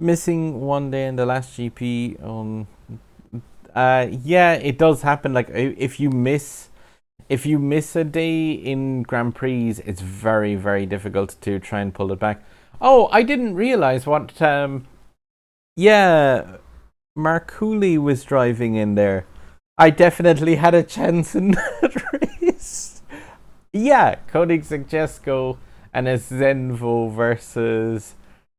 Missing one day in the last GP. Yeah, it does happen. Like if you miss a day in Grand Prix, it's very difficult to try and pull it back. Oh, I didn't realize what. Yeah, Mark Cooley was driving in there. I definitely had a chance in that race. Yeah, Koenigsegg Jesco and a Zenvo versus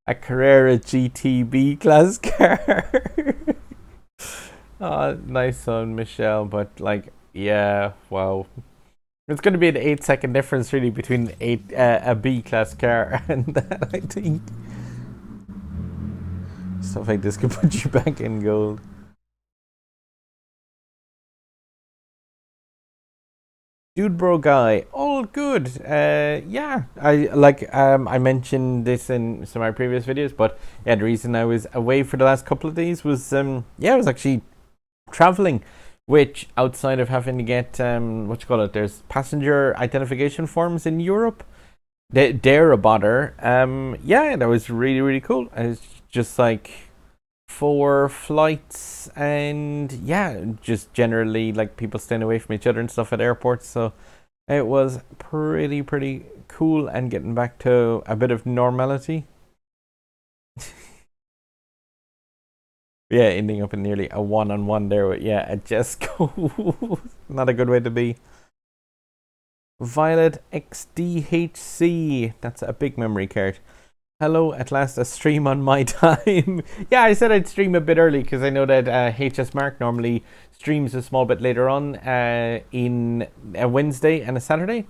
a Carrera GTB class car. Oh, nice one, Michelle. But like, yeah, wow. It's going to be an 8-second difference really between a B class car and that, I think. Stuff like this could put you back in gold. Dude bro guy, all good. Yeah, I mentioned this in some of my previous videos, but yeah, the reason I was away for the last couple of days was I was actually traveling, which outside of having to get there's passenger identification forms in Europe. They're a bother. Yeah, that was really cool. It's just like 4 flights, and yeah, just generally like people staying away from each other and stuff at airports. So it was pretty cool, and getting back to a bit of normality. Yeah, ending up in nearly a 1-on-1 there with, yeah, a Jesco. Not a good way to be. Violet XDHC, that's a big memory card. Hello, at last a stream on my time. Yeah, I said I'd stream a bit early because I know that HS Mark normally streams a small bit later on in a Wednesday and a Saturday.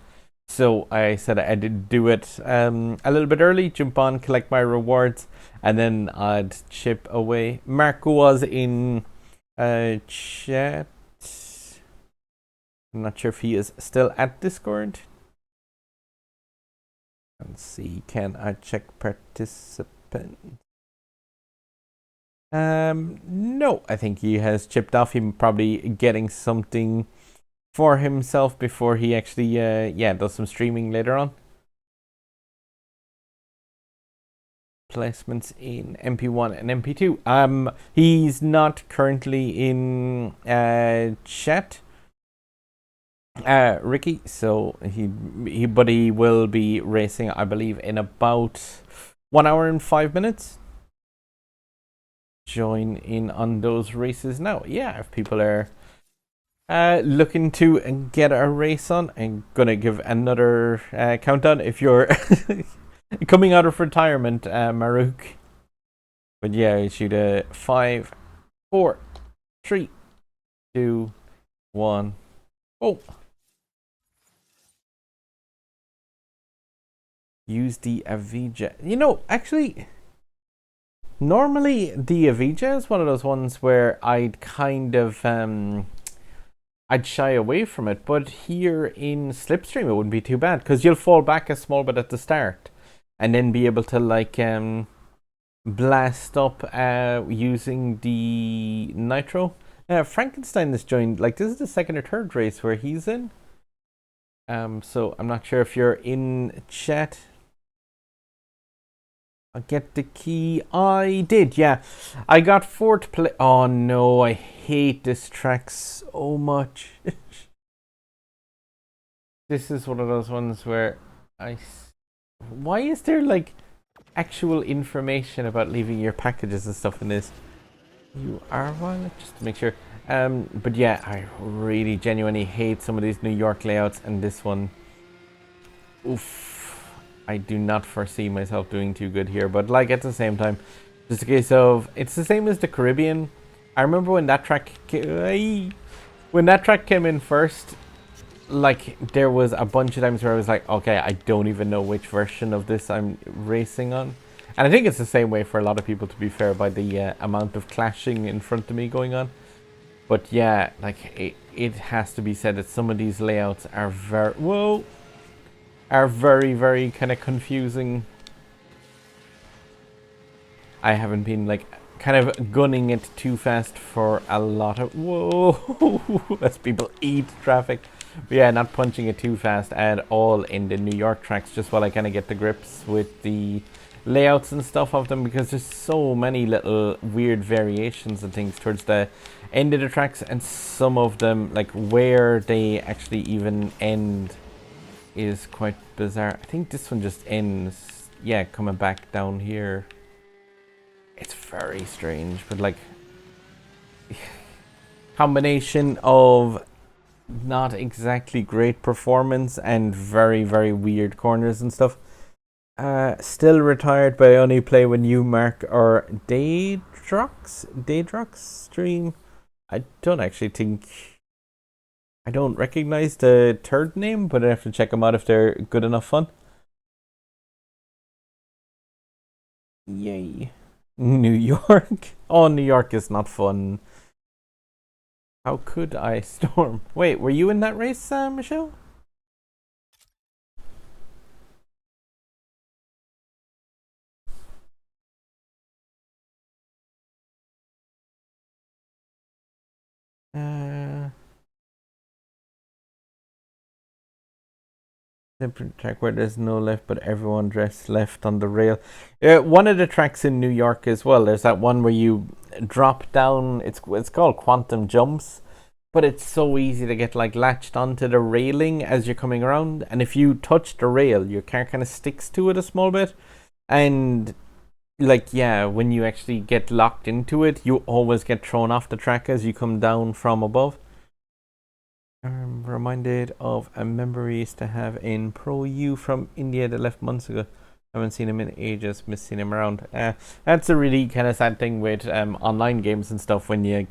So I said I'd do it a little bit early, jump on, collect my rewards, and then I'd chip away. Mark was in chat. I'm not sure if he is still at Discord. Let's see, can I check participant? No, I think he has chipped off. Him probably getting something for himself before he actually does some streaming later on. Placements in MP1 and MP2. He's not currently in chat, Ricky, so he will be racing, I believe, in about 1 hour and 5 minutes. Join in on those races now. Yeah, if people are looking to get a race on, I'm gonna give another countdown if you're coming out of retirement, Maruk. But yeah, you shoot a 5, 4, 3, 2, 1. Oh. Use the Avija. You know, actually, normally the Avija is one of those ones where I'd kind of I'd shy away from it, but here in Slipstream it wouldn't be too bad because you'll fall back a small bit at the start and then be able to like blast up using the nitro. Frankenstein has joined. Like, this is the second or third race where he's in. So I'm not sure if you're in chat. I'll get the key. I did, yeah. I got 4th place. Oh no, I hate this track so much. This is one of those ones where why is there like actual information about leaving your packages and stuff in this? You are one, just to make sure. But yeah, I really genuinely hate some of these New York layouts, and this one oof, I do not foresee myself doing too good here. But like at the same time, just a case of it's the same as the Caribbean. I remember when that track came in first. Like there was a bunch of times where I was like, okay, I don't even know which version of this I'm racing on. And I think it's the same way for a lot of people, to be fair, by the amount of clashing in front of me going on. But yeah, like it has to be said that some of these layouts are very, very kind of confusing. I haven't been like kind of gunning it too fast for a lot of as people eat traffic. But yeah, not punching it too fast at all in the New York tracks, just while I kind of get the grips with the layouts and stuff of them, because there's so many little weird variations and things towards the end of the tracks, and some of them, like where they actually even end, is quite bizarre. I think this one just ends, yeah, coming back down here. It's very strange, but like combination of not exactly great performance and very, very weird corners and stuff. Still retired, but I only play when you, Mark, or Daydrox stream. I don't actually think, I don't recognize the third name, but I have to check them out if they're good enough fun. Yay. New York. Oh, New York is not fun. How could I storm? Wait, were you in that race, Michelle? Different track where there's no left, but everyone dressed left on the rail. One of the tracks in New York as well. There's that one where you drop down. It's called Quantum Jumps, but it's so easy to get like latched onto the railing as you're coming around. And if you touch the rail, your car kind of sticks to it a small bit. And like, yeah, when you actually get locked into it, you always get thrown off the track as you come down from above. I'm reminded of a memory I used to have in Pro U from India that left months ago. I haven't seen him in ages, missing him around. That's a really kind of sad thing with online games and stuff, when you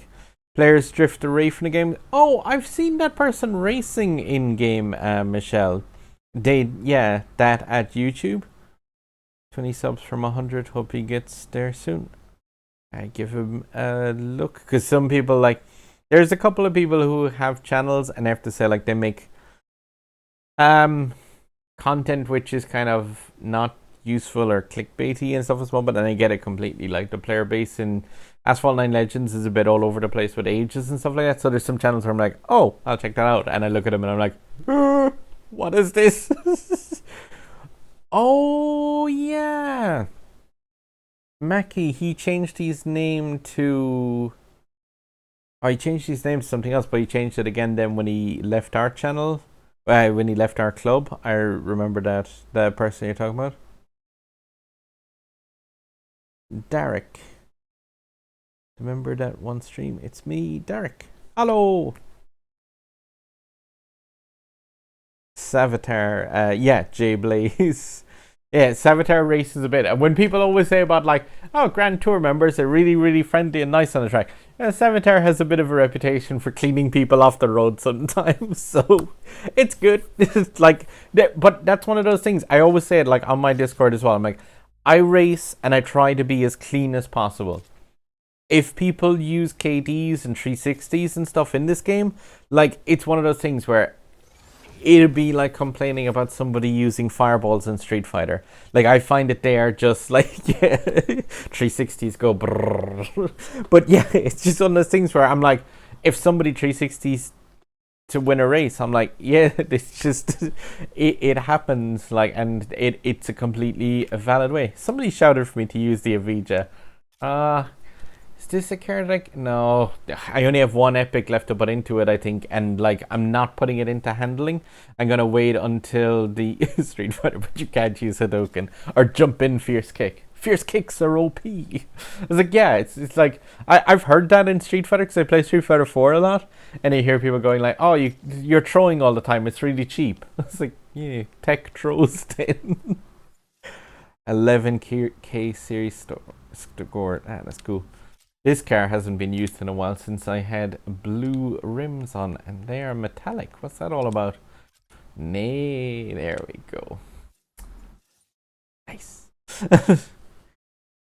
players drift away from the game. Oh, I've seen that person racing in game, Michelle. That at YouTube. 20 subs from 100. Hope he gets there soon. I give him a look, because some people like. There's a couple of people who have channels, and I have to say, like, they make content which is kind of not useful or clickbaity and stuff as well, but then I get it completely. Like, the player base in Asphalt 9 Legends is a bit all over the place with ages and stuff like that, so there's some channels where I'm like, oh, I'll check that out, and I look at them and I'm like, what is this? Oh, yeah. MKII, he changed his name to... Oh, he changed his name to something else, but he changed it again then when he left our channel. When he left our club. I remember that. The person you're talking about. Derek. Remember that one stream? It's me, Derek. Hello! Savatar. Yeah, J Blaze. Yeah, Savatar races a bit. And when people always say about, like, oh, Grand Tour members are really, really friendly and nice on the track. Yeah, Savatar has a bit of a reputation for cleaning people off the road sometimes. So, it's good. It's like, but that's one of those things. I always say it, like, on my Discord as well. I'm like, I race and I try to be as clean as possible. If people use KDs and 360s and stuff in this game, like, it's one of those things where it'd be like complaining about somebody using fireballs in Street Fighter. Like, I find it they are just like, yeah, 360s go brrrr. But yeah, it's just one of those things where I'm like, if somebody 360s to win a race, I'm like, yeah, it's just, it happens, like, and it's a completely valid way. Somebody shouted for me to use the Avija. Is this a card like? No, I only have one epic left to put into it, I think, and like I'm not putting it into handling. I'm gonna wait until the Street Fighter, but you can't use Hadoken or jump in Fierce Kick. Fierce Kicks are OP. I was like, yeah, it's like I've heard that in Street Fighter because I play Street Fighter 4 a lot, and I hear people going like, oh, you're throwing all the time. It's really cheap. It's like, Yeah, tech throws 10. 11K series score. Ah, that's cool. This car hasn't been used in a while since I had blue rims on, and they are metallic. What's that all about? Nay, there we go. Nice.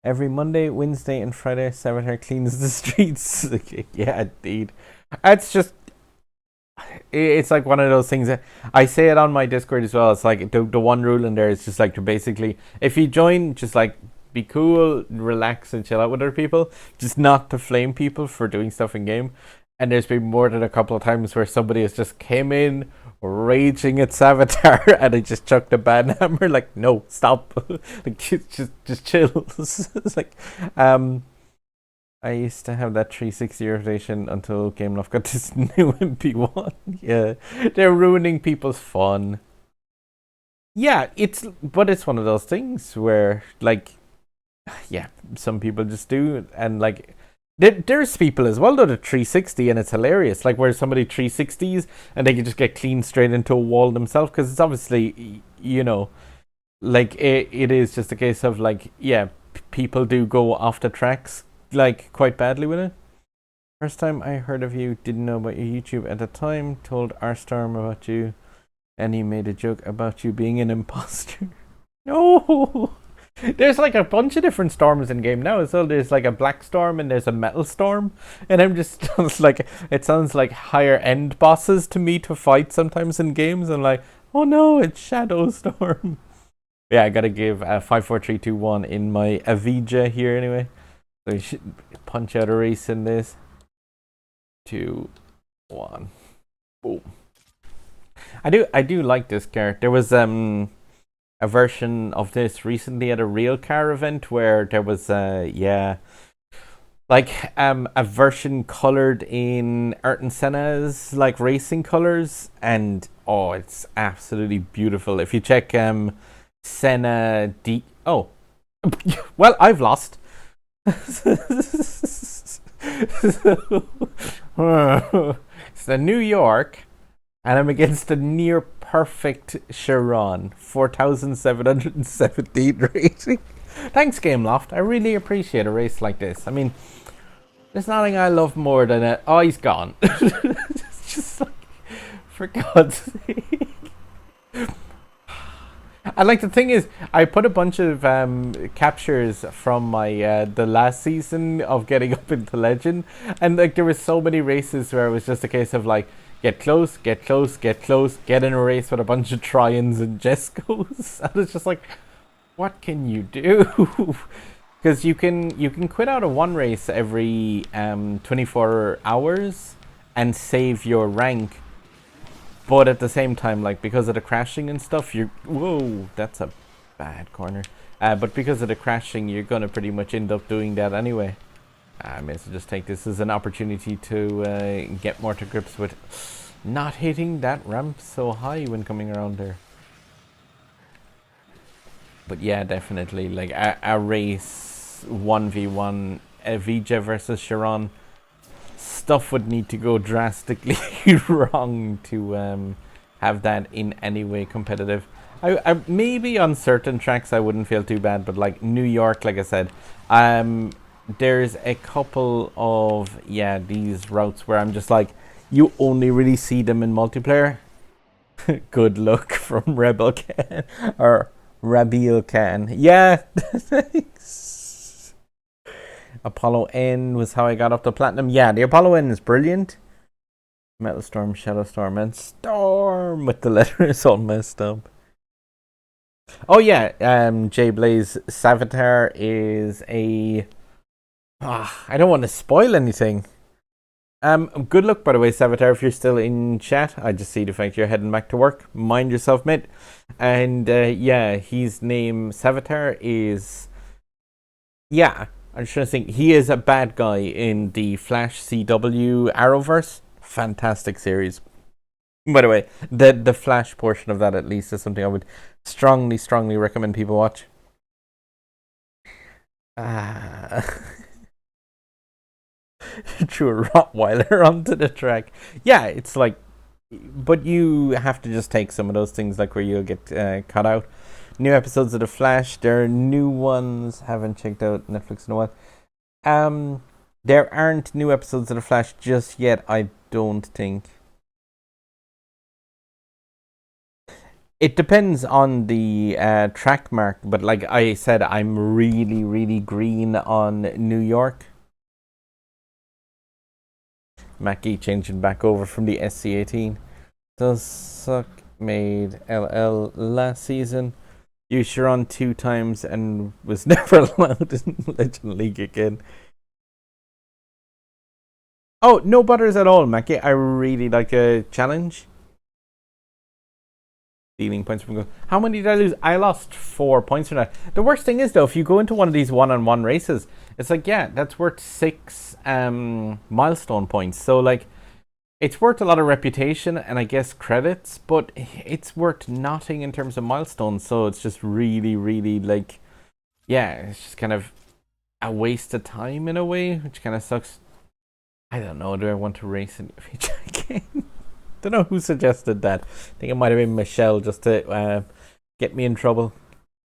Every Monday, Wednesday, and Friday, Savitar cleans the streets. Yeah, indeed. It's just, it's like one of those things that I say it on my Discord as well. It's like the one rule in there is just like to basically, if you join, just like be cool, relax, and chill out with other people. Just not to flame people for doing stuff in game. And there's been more than a couple of times where somebody has just came in raging at Savitar and I just chucked a banhammer. Like, no, stop. Like, just chill. It's like, I used to have that 360 rotation until GameLoft got this new MP1. Yeah, they're ruining people's fun. Yeah, but it's one of those things where, like, yeah, some people just do, and like, there's people as well that are 360 and it's hilarious, like where somebody 360s and they can just get clean straight into a wall themselves, because it's obviously, you know, like it is just a case of like, yeah, people do go off the tracks like quite badly with it. First time I heard of you, didn't know about your YouTube at the time, told Arstorm about you and he made a joke about you being an imposter. No. There's like a bunch of different storms in game now as well. There's like a black storm and there's a metal storm, and I'm just like, it sounds like higher end bosses to me to fight sometimes in games. I'm like, oh no, it's Shadow Storm. Yeah, I gotta give 5, 4, 3, 2, 1 in my Avija here anyway. So you should punch out a race in this. 2, 1, boom. I do like this car. There was a version of this recently at a real car event where there was like a version colored in Ayrton Senna's like racing colors, and oh, it's absolutely beautiful. If you check Senna well, I've lost. It's the New York, and I'm against the near perfect Chiron, 4,717 rating. Thanks, GameLoft. I really appreciate a race like this. I mean, there's nothing I love more than it. Oh, he's gone. It's just like, for God's sake. And like the thing is, I put a bunch of captures from my the last season of getting up into Legend, and like there was so many races where it was just a case of like, get close, get close, get close, get in a race with a bunch of Trions and Jescos. And it's just like, what can you do? Because you can quit out of one race every 24 hours and save your rank. But at the same time, like, because of the crashing and stuff, whoa, that's a bad corner. But because of the crashing, you're going to pretty much end up doing that anyway. I may as well just take this as an opportunity to get more to grips with not hitting that ramp so high when coming around there. But yeah, definitely, like, a race 1v1, Avija versus Chiron, stuff would need to go drastically wrong to have that in any way competitive. I maybe on certain tracks I wouldn't feel too bad, but like New York, like I said, there's a couple of these routes where I'm just like, you only really see them in multiplayer. Good luck from Rebel Can or Rabiel Can. Yeah, thanks. Apollo N was how I got up to platinum. Yeah, the Apollo N is brilliant. Metal Storm, Shadow Storm, and Storm with the letters all messed up. Oh yeah, J Blaze Savitar is a. I don't want to spoil anything. Good luck, by the way, Savitar, if you're still in chat. I just see the fact you're heading back to work. Mind yourself, mate. And his name Savitar is. Yeah, I'm just trying to think. He is a bad guy in the Flash CW Arrowverse. Fantastic series. By the way, the Flash portion of that at least is something I would strongly recommend people watch. Threw a Rottweiler onto the track. Yeah, it's like, but you have to just take some of those things, like where you'll get cut out. New episodes of The Flash. There are new ones. Haven't checked out Netflix in a while. There aren't new episodes of The Flash just yet, I don't think. It depends on the track mark, but like I said, I'm really, really green on New York. MKII changing back over from the SC18. Does suck. Made LL last season. Used Sharon 2 times and was never allowed in Legend League again. Oh, no butters at all, MKII. I really like a challenge. Stealing points from goal. How many did I lose? I lost 4 points from that. The worst thing is, though, if you go into one of these one-on-one races, it's like, yeah, that's worth 6 milestone points. So, like, it's worth a lot of reputation and I guess credits, but it's worth nothing in terms of milestones. So it's just really, really, like, yeah, it's just kind of a waste of time in a way, which kind of sucks. I don't know. Do I want to race in the future again? Don't know who suggested that. I think it might have been Michelle, just to get me in trouble.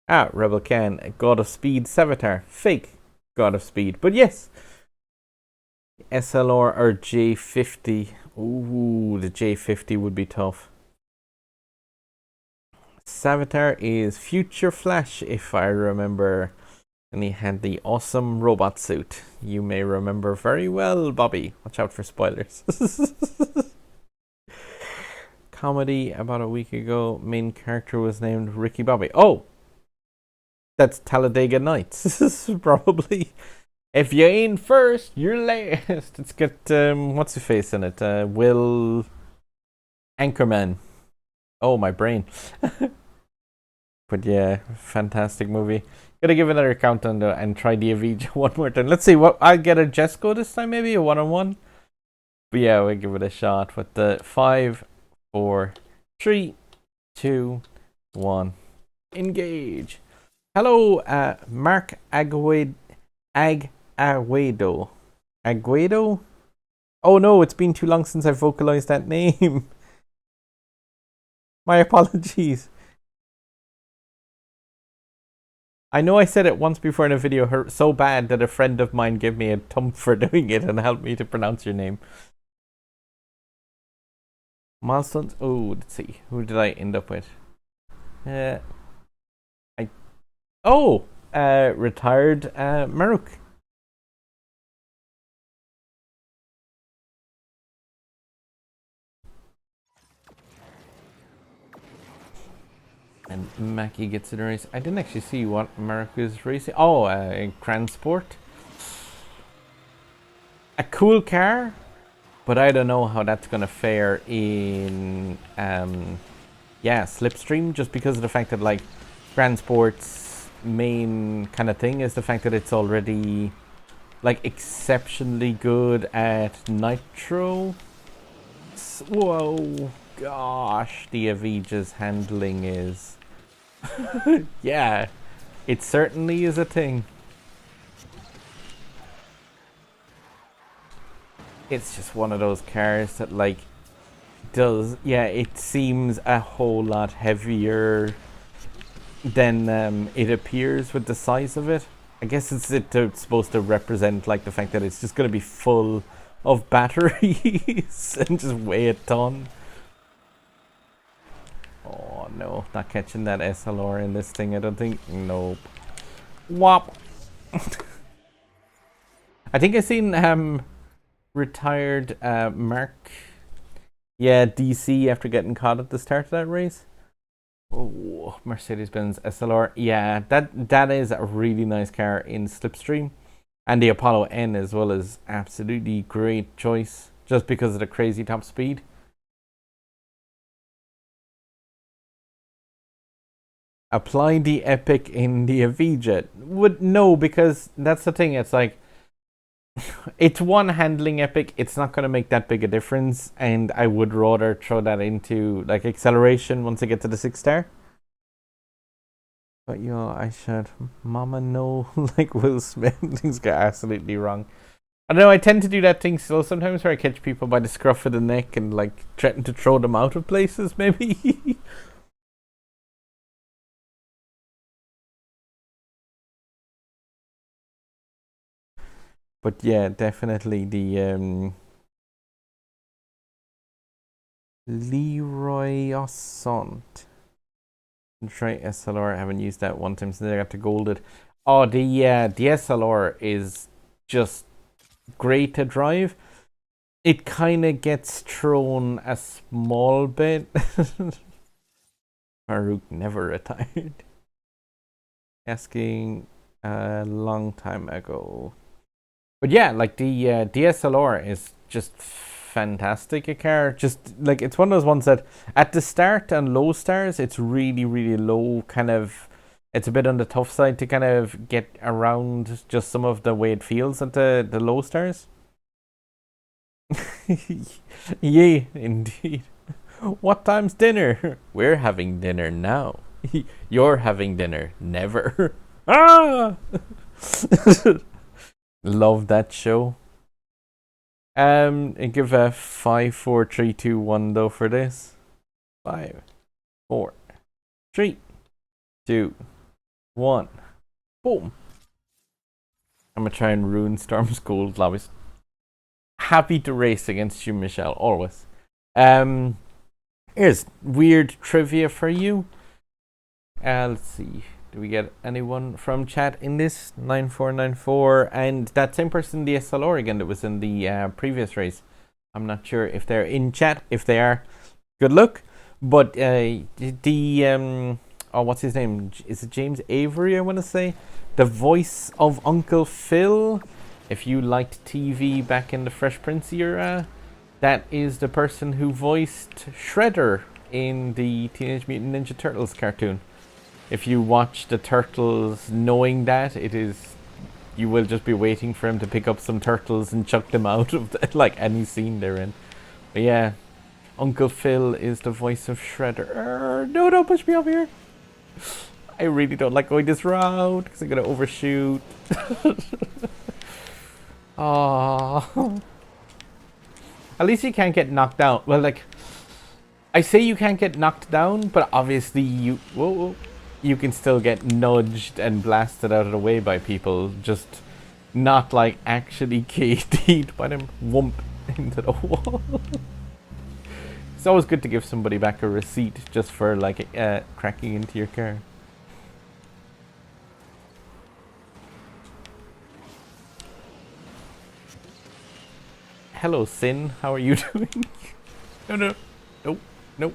Rebel Ken, God of Speed, Savitar, fake God of Speed. But yes, SLR or J50. Ooh, the J50 would be tough. Savitar is Future Flash, if I remember. And he had the awesome robot suit. You may remember very well, Bobby. Watch out for spoilers. Comedy about a week ago. Main character was named Ricky Bobby. Oh! That's Talladega Nights. Probably. If you ain't first, you're last. It's got, what's his face in it? Will Anchorman. Oh, my brain. But yeah, fantastic movie. Gotta give another countdown though and try the Avija one more time. Let's see what I'll get a Jesco this time, maybe a one-on-one. But yeah, we'll give it a shot with the 5, 4, 3, 2, 1. Engage. Hello, Mark Aguedo. Aguedo? Oh no, it's been too long since I vocalized that name. My apologies. I know I said it once before in a video, hurt so bad that a friend of mine gave me a thump for doing it and helped me to pronounce your name. Milestones? Oh, let's see. Who did I end up with? Retired Maruk. And MKII gets in a race. I didn't actually see what Maruk is racing. Oh, Transport. A cool car, but I don't know how that's gonna fare in Slipstream, just because of the fact that like Transport's main kind of thing is the fact that it's already like exceptionally good at nitro. Whoa, gosh, the Avija's handling is yeah, it certainly is a thing. It's just one of those cars that like it seems a whole lot heavier than it appears with the size of it. I guess it's supposed to represent like the fact that it's just going to be full of batteries and just weigh a ton. Oh no, not catching that SLR in this thing, I don't think. Nope. Whop. I think I seen retired Mark. Yeah, DC after getting caught at the start of that race. Oh, Mercedes-Benz SLR. Yeah, that is a really nice car in Slipstream. And the Apollo N as well is absolutely great choice, just because of the crazy top speed. Apply the epic in the Avija. No, because that's the thing. It's like it's one handling epic. It's not going to make that big a difference, and I would rather throw that into like acceleration once I get to the 6-star. But yo, I should, Mama, no, like Will Smith. Things got absolutely wrong. I don't know, I tend to do that thing still sometimes where I catch people by the scruff of the neck and like threaten to throw them out of places, maybe. But yeah, definitely the Leroy Osant. Try SLR. I haven't used that one time since I got to golded. Oh, the SLR is just great to drive. It kind of gets thrown a small bit. Farouk never retired. Asking a long time ago. But yeah, like the DSLR is just fantastic a car. Just like it's one of those ones that at the start and low stars, it's really, really low. Kind of, it's a bit on the tough side to kind of get around just some of the way it feels at the low stars. Yeah, indeed. What time's dinner? We're having dinner now. You're having dinner. Never. Ah! Love that show. And give a 5, 4, 3, 2, 1 though for this. 5, 4, 3, 2, 1. Boom. I'm gonna try and ruin Storm's gold lobbies. Happy to race against you, Michelle, always. Here's weird trivia for you. Let's see. Do we get anyone from chat in this? 9494. And that same person, the SLR again, that was in the previous race. I'm not sure if they're in chat. If they are, good luck. But what's his name? Is it James Avery, I want to say? The voice of Uncle Phil. If you liked TV back in the Fresh Prince era, that is the person who voiced Shredder in the Teenage Mutant Ninja Turtles cartoon. If you watch the Turtles knowing that, you will just be waiting for him to pick up some turtles and chuck them out of like any scene they're in. But yeah, Uncle Phil is the voice of Shredder. No, don't push me up here. I really don't like going this route because I'm gonna overshoot. Aww. At least you can't get knocked out. Well, like, I say you can't get knocked down, but obviously you can still get nudged and blasted out of the way by people. Just not like actually KD'd by them whump into the wall. It's always good to give somebody back a receipt just for like cracking into your car. Hello, Sin. How are you doing? No. Nope.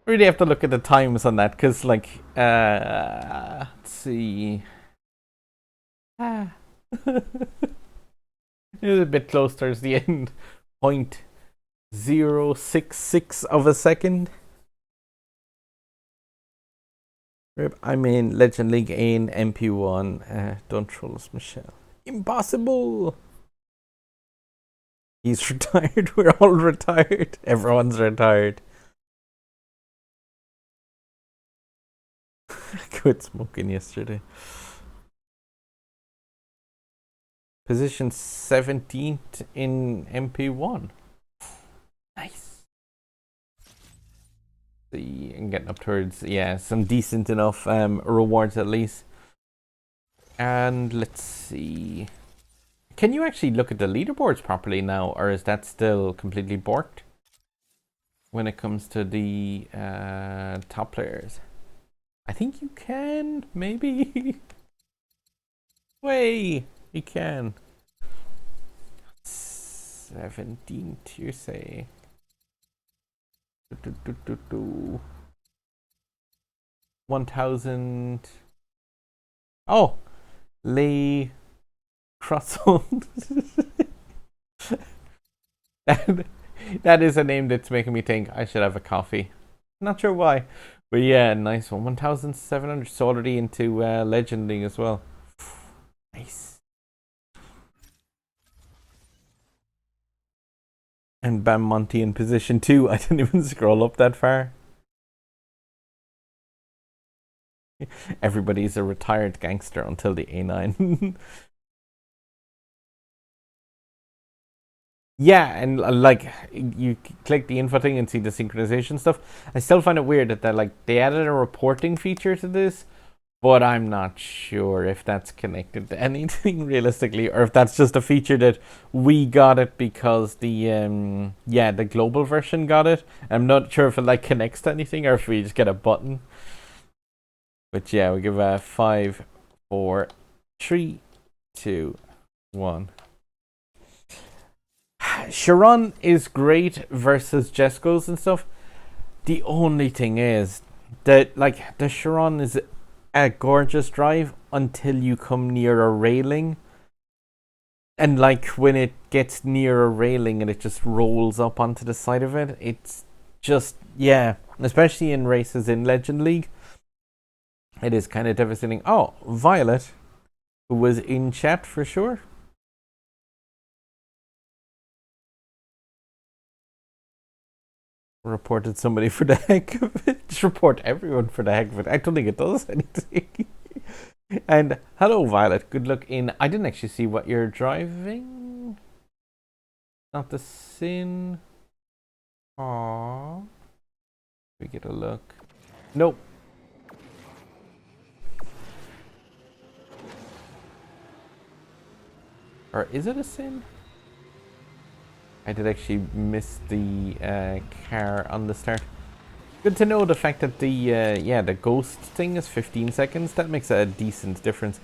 Really have to look at the times on that because, like, let's see. It was a bit close towards the end. 0.066 of a second. I'm in Legend League in MP1. Don't troll us, Michelle. Impossible! He's retired. We're all retired. Everyone's retired. I quit smoking yesterday. Position 17th in MP1. Nice. And getting up towards, yeah, some decent enough rewards at least. And let's see. Can you actually look at the leaderboards properly now, or is that still completely borked when it comes to the top players? I think you can, maybe. Way, you can. 17th, you say? 1,000. Oh, Lee Croissant. That is a name that's making me think I should have a coffee. Not sure why, but yeah, nice one. 1,700. So already into legending as well. Nice. And Bam Monty in position 2. I didn't even scroll up that far. Everybody's a retired gangster until the A9. Yeah, and like you click the info thing and see the synchronization stuff. I still find it weird that they added a reporting feature to this, but I'm not sure if that's connected to anything realistically, or if that's just a feature that we got it because the global version got it. I'm not sure if it like connects to anything or if we just get a button. But yeah, we give a 5, 4, 3, 2, 1. Chiron is great versus Jesco's and stuff. The only thing is that like the Chiron is a gorgeous drive until you come near a railing. And like when it gets near a railing and it just rolls up onto the side of it, it's just, yeah, especially in races in Legend League, it is kind of devastating. Oh, Violet, who was in chat for sure. Reported somebody for the heck of it. Just report everyone for the heck of it. I don't think it does anything. And hello, Violet. Good luck in. I didn't actually see what you're driving. Not the Sin. Aww. We get a look. Nope. Or is it a Sin? I did actually miss the car on the start. Good to know the fact that the ghost thing is 15 seconds. That makes a decent difference.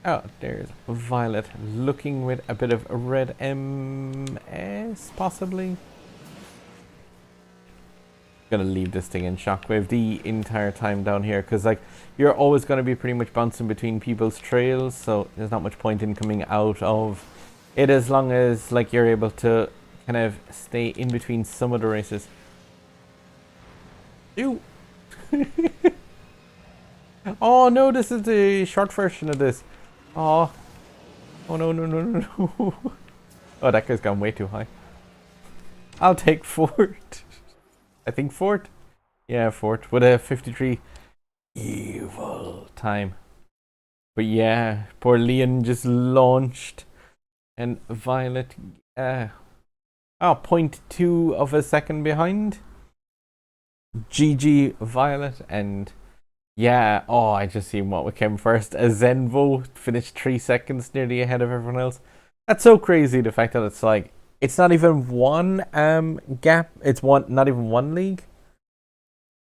Oh, there's Violet looking with a bit of a red MS, possibly. Gonna leave this thing in shockwave the entire time down here, because like you're always gonna be pretty much bouncing between people's trails, so there's not much point in coming out of it as long as like you're able to kind of stay in between some of the races. Ew. Oh no, this is the short version of this. Oh. Oh no, no, no, no, no. Oh, that guy's gone way too high. I'll take Fort. I think Fort. Yeah, Fort with a 53 evil time. But yeah, poor Leon just launched. And Violet, 0.2 of a second behind. GG Violet, and yeah, oh, I just seen what came first. A Zenvo finished 3 seconds nearly ahead of everyone else. That's so crazy, the fact that it's like, it's not even one gap, it's not even one league.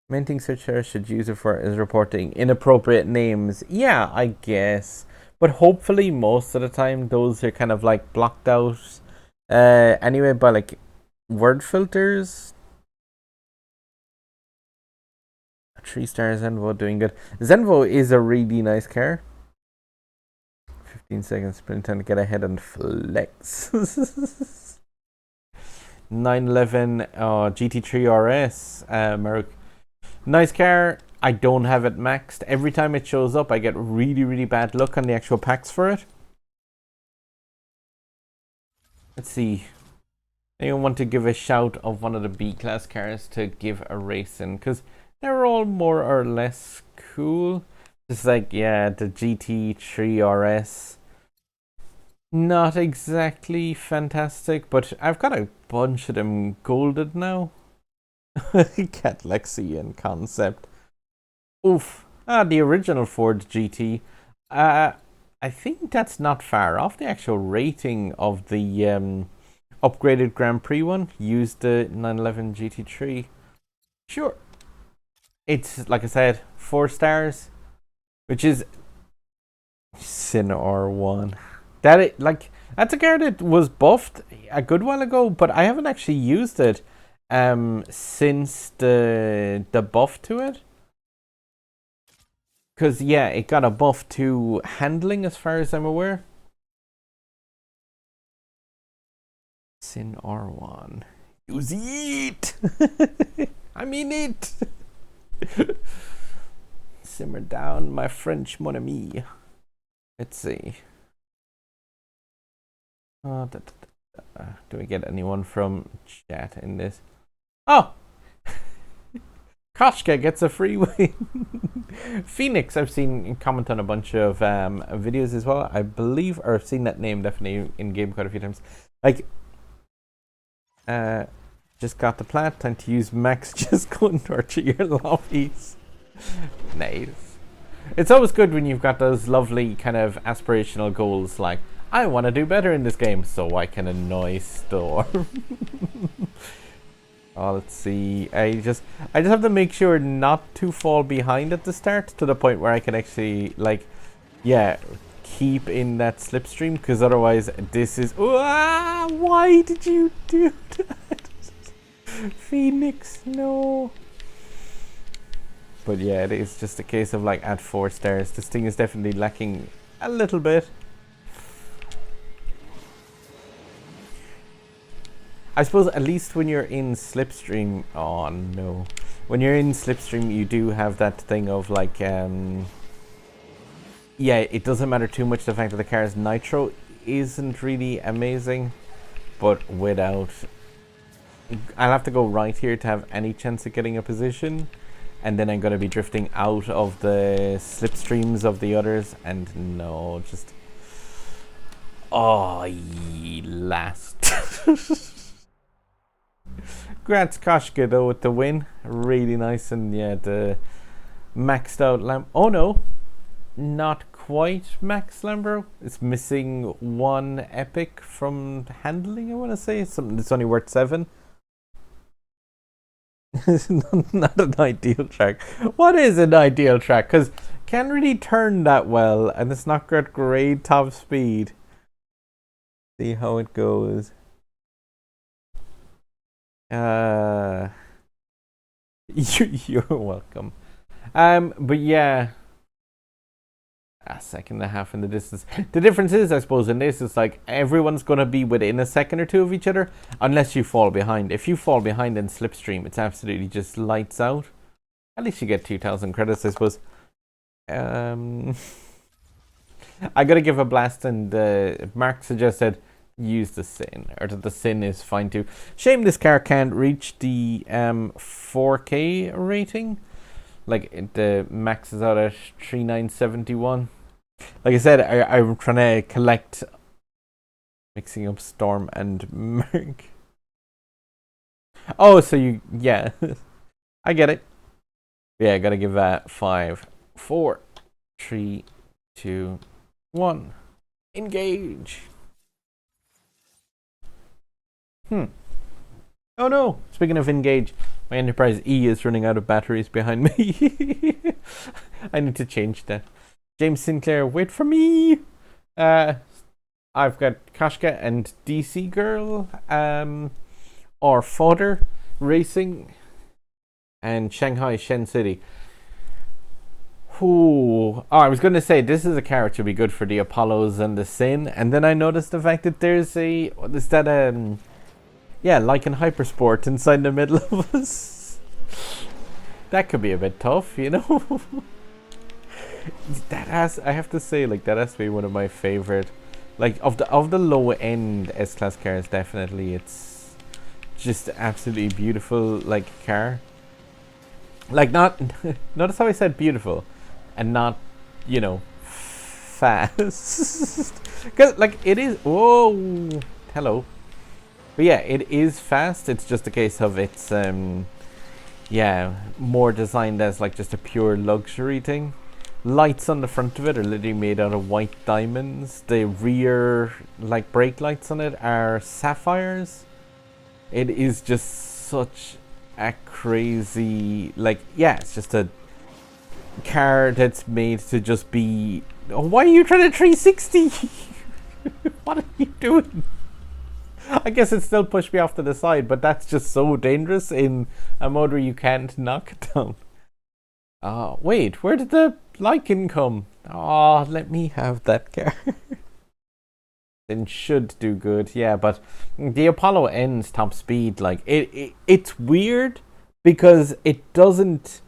Main thing searcher should use it for is reporting inappropriate names. Yeah, I guess. But hopefully most of the time those are kind of like blocked out anyway by like word filters. 3-star Zenvo doing good. Zenvo is a really nice car. 15 seconds sprint time to get ahead and flex. 911 GT3 RS, Merc. Nice car. I don't have it maxed. Every time it shows up, I get really, really bad luck on the actual packs for it. Let's see. Anyone want to give a shout of one of the B-class cars to give a race in? Because they're all more or less cool. Just like, yeah, the GT3 RS. Not exactly fantastic, but I've got a bunch of them golded now. Cat Lexian concept. Oof. The original Ford GT. I think that's not far off the actual rating of the upgraded Grand Prix one. Used the 911 GT3. Sure. It's, like I said, 4 stars. Which is Sin R1. That's a car that was buffed a good while ago, but I haven't actually used it since the buff to it. Because, yeah, it got a buff to handling as far as I'm aware. Sin R1. Use it! I mean it! Simmer down, my French mon ami. Let's see. Do we get anyone from chat in this? Oh! Koshka gets a free win. Phoenix, I've seen comment on a bunch of videos as well. I believe, or I've seen that name definitely in game quite a few times. Like, just got the plant. Time to use Max. Just go and nurture your lobbies. Nice. It's always good when you've got those lovely kind of aspirational goals, like, I want to do better in this game so I can annoy Storm. Oh, let's see. I just have to make sure not to fall behind at the start to the point where I can actually, like, yeah, keep in that slipstream, because otherwise this is... why did you do that? Phoenix, no. But yeah, it is just a case of, like, at 4 stars. This thing is definitely lacking a little bit. I suppose at least when you're in slipstream, oh no, when you're in slipstream you do have that thing of, like, yeah, it doesn't matter too much the fact that the car's nitro isn't really amazing, but without, I'll have to go right here to have any chance of getting a position, and then I'm going to be drifting out of the slipstreams of the others, and no, just, oh, last. Grants Koshka though with the win, really nice. And yeah, the maxed out lamp. Oh no, not quite max Lambro. It's missing 1 epic from handling, I want to say. Something that's only worth 7. It's not an ideal track. What is an ideal track? Because can't really turn that well, and it's not got great top speed. See how it goes. You're welcome. But yeah, a second and a half in the distance. The difference is, I suppose, in this, it's like everyone's going to be within a second or two of each other, unless you fall behind. If you fall behind in slipstream, it's absolutely just lights out. At least you get 2,000 credits, I suppose. I gotta give a blast, and Mark suggested use the Sin, or that the Sin is fine too. Shame this car can't reach the 4K rating. Like, it maxes out at 3971. Like I said, I'm trying to collect, mixing up Storm and Mark. Oh, so you, yeah, I get it. Yeah, I gotta give that 5, 4, 3, 2, 1. Engage. Oh no! Speaking of engage, my Enterprise E is running out of batteries behind me. I need to change that. James Sinclair, wait for me! I've got Koshka and DC Girl, or Fodder Racing, and Shanghai Shen City. Ooh. Oh, I was going to say, this is a car which would be good for the Apollos and the Sin, and then I noticed the fact that there's a... What is that, yeah, like in Hypersport inside the middle of us. That could be a bit tough, you know? I have to say, like, that has to be one of my favorite, like, of the low end S-Class cars, definitely. It's just absolutely beautiful, like, car. Like, not, notice how I said beautiful and not, you know, fast. Because, like, it is, whoa, hello. But yeah, it is fast. It's just a case of it's, yeah, more designed as like just a pure luxury thing. Lights on the front of it are literally made out of white diamonds. The rear, like, brake lights on it are sapphires. It is just such a crazy, like, yeah, it's just a car that's made to just be... Oh, why are you trying to 360? What are you doing? I guess it still pushed me off to the side, but that's just so dangerous in a mode where you can't knock it down. Oh, wait, where did the Lycan come? Oh, let me have that car. Then should do good, yeah, but the Apollo ends top speed, like, it's weird because it doesn't,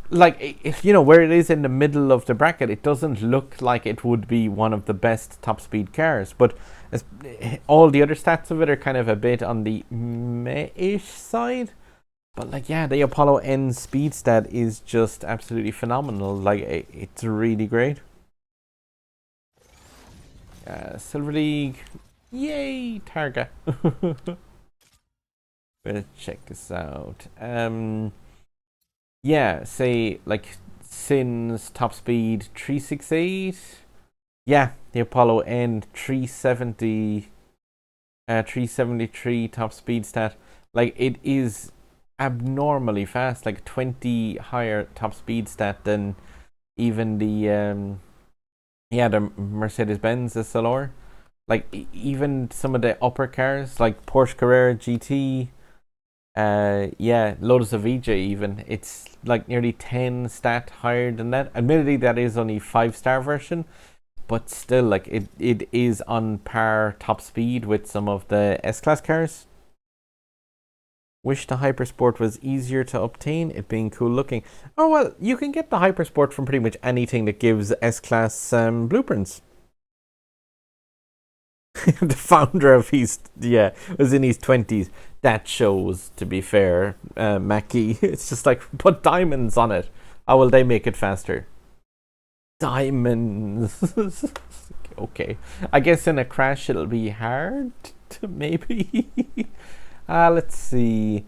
like, if you know where it is in the middle of the bracket, it doesn't look like it would be one of the best top speed cars, but all the other stats of it are kind of a bit on the meh-ish side. But like, yeah, the Apollo N speed stat is just absolutely phenomenal. Like, it's really great. Silver League, yay, Targa. Better check this out. Yeah, say like Sin's top speed 368. Yeah, the Apollo N 370, 373 top speed stat. Like, it is abnormally fast, like 20 higher top speed stat than even the the Mercedes-Benz SLR. Like, even some of the upper cars, like Porsche Carrera GT, Lotus Evija even, it's like nearly 10 stat higher than that. Admittedly, that is only 5-star version, but still, like, it is on par top speed with some of the S-Class cars. Wish the Hypersport was easier to obtain, it being cool looking. Oh, well, you can get the Hypersport from pretty much anything that gives S-Class blueprints. The founder of was in his 20s. That shows, to be fair, MKII. It's just like, put diamonds on it. How will they make it faster? Diamonds. Okay. I guess in a crash it'll be hard to maybe. Let's see.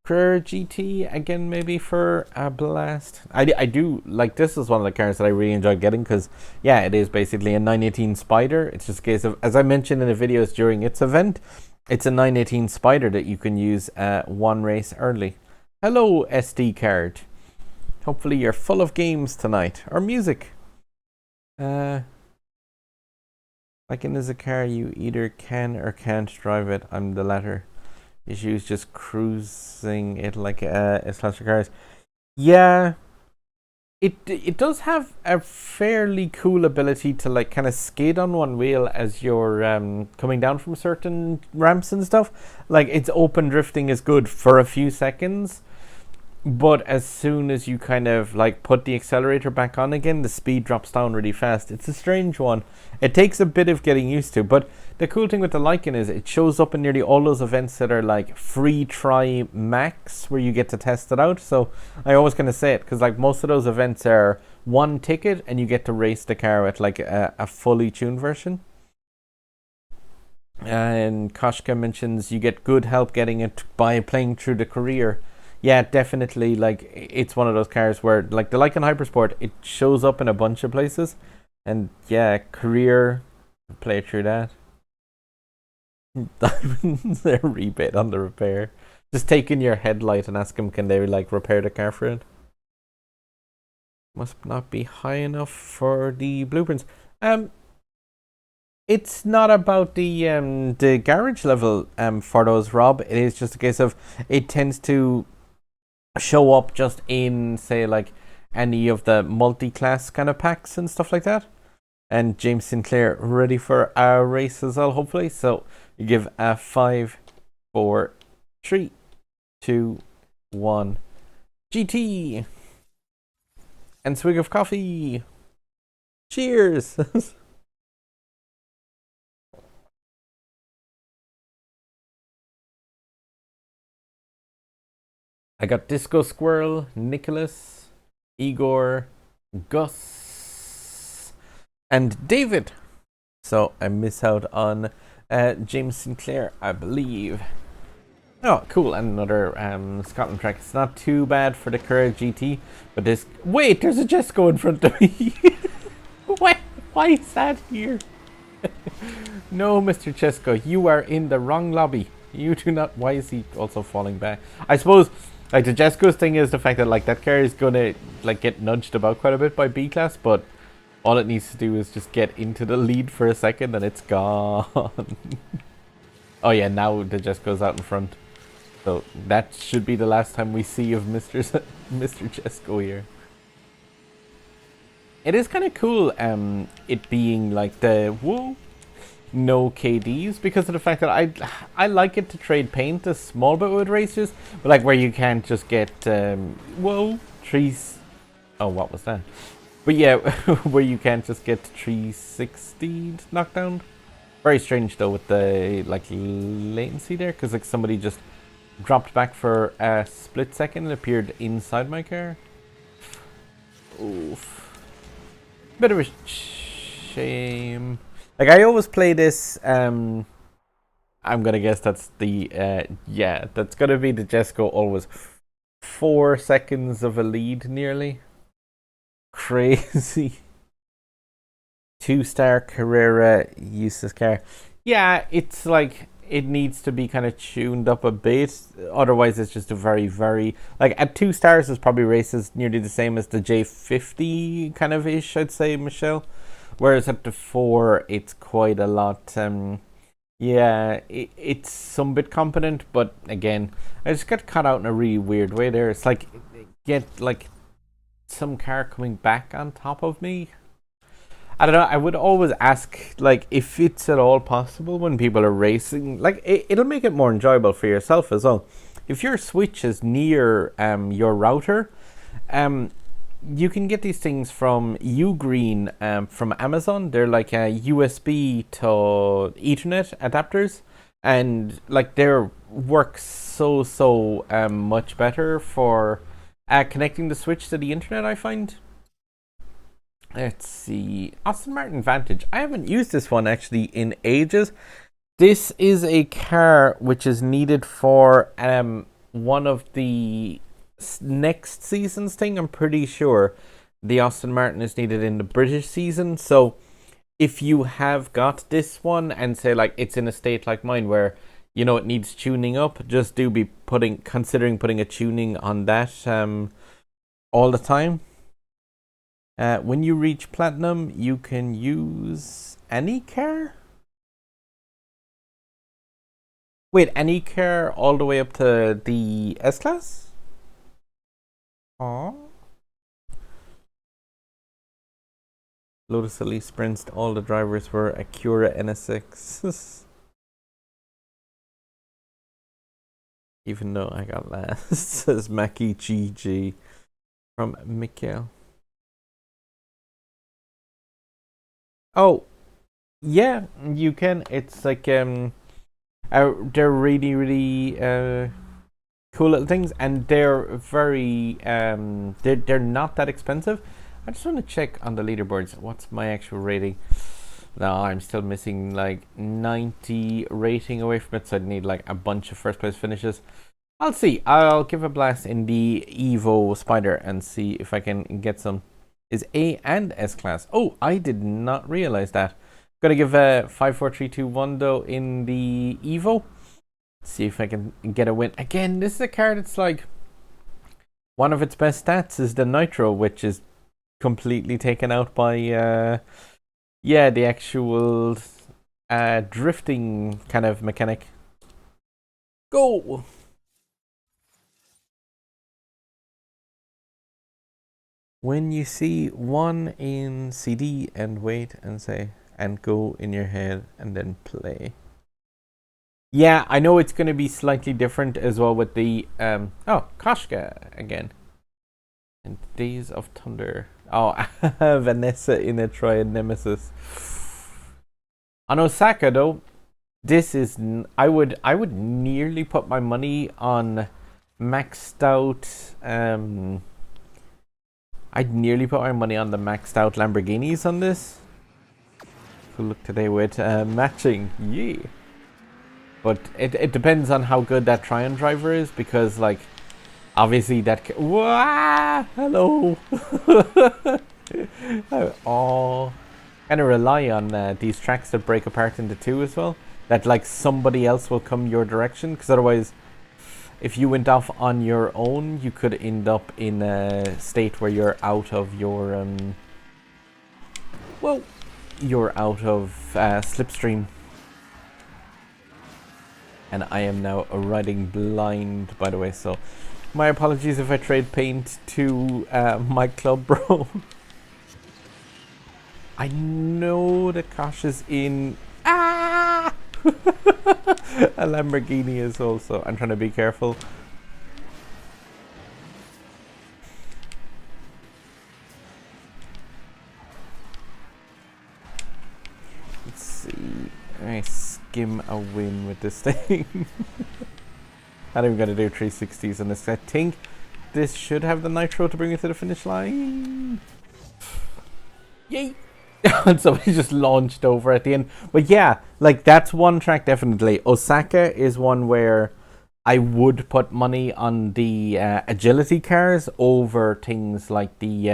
Career GT again, maybe for a blast. I do like, this is one of the cars that I really enjoy getting, because yeah, it is basically a 918 Spider. It's just a case of, as I mentioned in the videos during its event, it's a 918 Spider that you can use one race early. Hello, SD card. Hopefully you're full of games tonight, or music. Like, in as a car, you either can or can't drive it. I'm the latter. Issues just cruising it like S-Class cars. Yeah, it does have a fairly cool ability to like kind of skid on one wheel as you're coming down from certain ramps and stuff. Like, its open drifting is good for a few seconds, but as soon as you kind of like put the accelerator back on again, the speed drops down really fast. It's a strange one. It takes a bit of getting used to, but the cool thing with the Lycan is it shows up in nearly all those events that are like free try max, where you get to test it out. So I always kind of say it, because like most of those events are one ticket and you get to race the car with like a fully tuned version. And Koshka mentions you get good help getting it by playing through the career. Yeah, definitely. Like, it's one of those cars where, like, the Lycan Hypersport, it shows up in a bunch of places, and yeah, career, play through that. Diamonds, their rebate on the repair. Just take in your headlight and ask them, can they like repair the car for it? Must not be high enough for the blueprints. It's not about the garage level for those, Rob. It is just a case of, it tends to show up just in, say, like any of the multi-class kind of packs and stuff like that. And James Sinclair ready for our race as well, hopefully. So you give a 5, 4, 3, 2, 1, GT, and swig of coffee. Cheers. I got Disco Squirrel, Nicholas, Igor, Gus, and David. So I miss out on James Sinclair, I believe. Oh, cool. And another Scotland track. It's not too bad for the Carrera GT, but this... Wait, there's a Jesco in front of me. Why is that here? No, Mr. Jesco, you are in the wrong lobby. You do not... Why is he also falling back? I suppose... Like, the Jesco's thing is the fact that, like, that car is gonna, like, get nudged about quite a bit by B-Class, but all it needs to do is just get into the lead for a second and it's gone. Oh yeah, now the Jesco's out in front. So that should be the last time we see of Mr. Jesco here. It is kind of cool, it being, like, the... Whoa! No KDs, because of the fact that I like it to trade paint a small bit with racers, but like where you can't just get trees. Oh, what was that? But yeah, where you can't just get 360 knockdown. Very strange though with the like latency there, because like somebody just dropped back for a split second and appeared inside my car. Oof. Bit of a shame. Like, I always play this, I'm gonna guess that's the, yeah, that's gonna be the Jesco always 4 seconds of a lead nearly. Crazy. 2-star Carrera useless car. Yeah, it's like, it needs to be kind of tuned up a bit. Otherwise, it's just a very, very... Like, at 2 stars, it's probably races nearly the same as the J50 kind of ish, I'd say, Michelle. Whereas at the 4, it's quite a lot... yeah, it's some bit competent, but again, I just got caught out in a really weird way there. It's like, get, like, some car coming back on top of me. I don't know, I would always ask, like, if it's at all possible when people are racing, like, it'll make it more enjoyable for yourself as well. If your Switch is near your router, you can get these things from Ugreen from Amazon. They're like USB to Ethernet adapters, and like they work so much better for connecting the Switch to the internet, I find. Let's see. Aston Martin Vantage. I haven't used this one actually in ages. This is a car which is needed for one of the next season's thing. I'm pretty sure the Aston Martin is needed in the British season. So if you have got this one and say like it's in a state like mine where you know it needs tuning up, just do be considering putting a tuning on that all the time. When you reach platinum, you can use any car? Wait, any car all the way up to the S-Class? Aww. Lotus Elise sprints, all the drivers were Acura NSX. Even though I got last, says MKII from Mikhail. Oh, yeah, you can. It's like they're really cool little things, and they're very they're not that expensive. I just want to check on the leaderboards. What's my actual rating? No, I'm still missing like 90 rating away from it, so I'd need like a bunch of first place finishes. I'll see. I'll give a blast in the Evo Spider and see if I can get some. Is A and S class. Oh, I did not realize that. Gonna give a 5, 4, 3, 2, 1 though in the Evo. See if I can get a win. Again, this is a car that's like one of its best stats is the Nitro, which is completely taken out by yeah, the actual drifting kind of mechanic. Go! When you see one in CD and wait and say and go in your head and then play. Yeah, I know it's going to be slightly different as well with the oh, Koshka again. And Days of Thunder. Oh, Vanessa in a Troyan Nemesis. On Osaka though, this is I would nearly put my money on maxed out I'd nearly put my money on the maxed out Lamborghinis on this. We'll look today with matching, yeah. But it depends on how good that Tryon driver is, because like obviously that wow, hello. Oh, kind of rely on these tracks that break apart into two as well. That like somebody else will come your direction, because otherwise, if you went off on your own, you could end up in a state where you're out of your well, you're out of slipstream. And I am now riding blind, by the way, so my apologies if I trade paint to my club, bro. I know the Kosh is in a Lamborghini is also. I'm trying to be careful. Let's see. I skim a win with this thing. And I'm going to do 360s on this. I think this should have the nitro to bring it to the finish line. Yay! And somebody just launched over at the end. But yeah, like that's one track definitely. Osaka is one where I would put money on the agility cars over things like the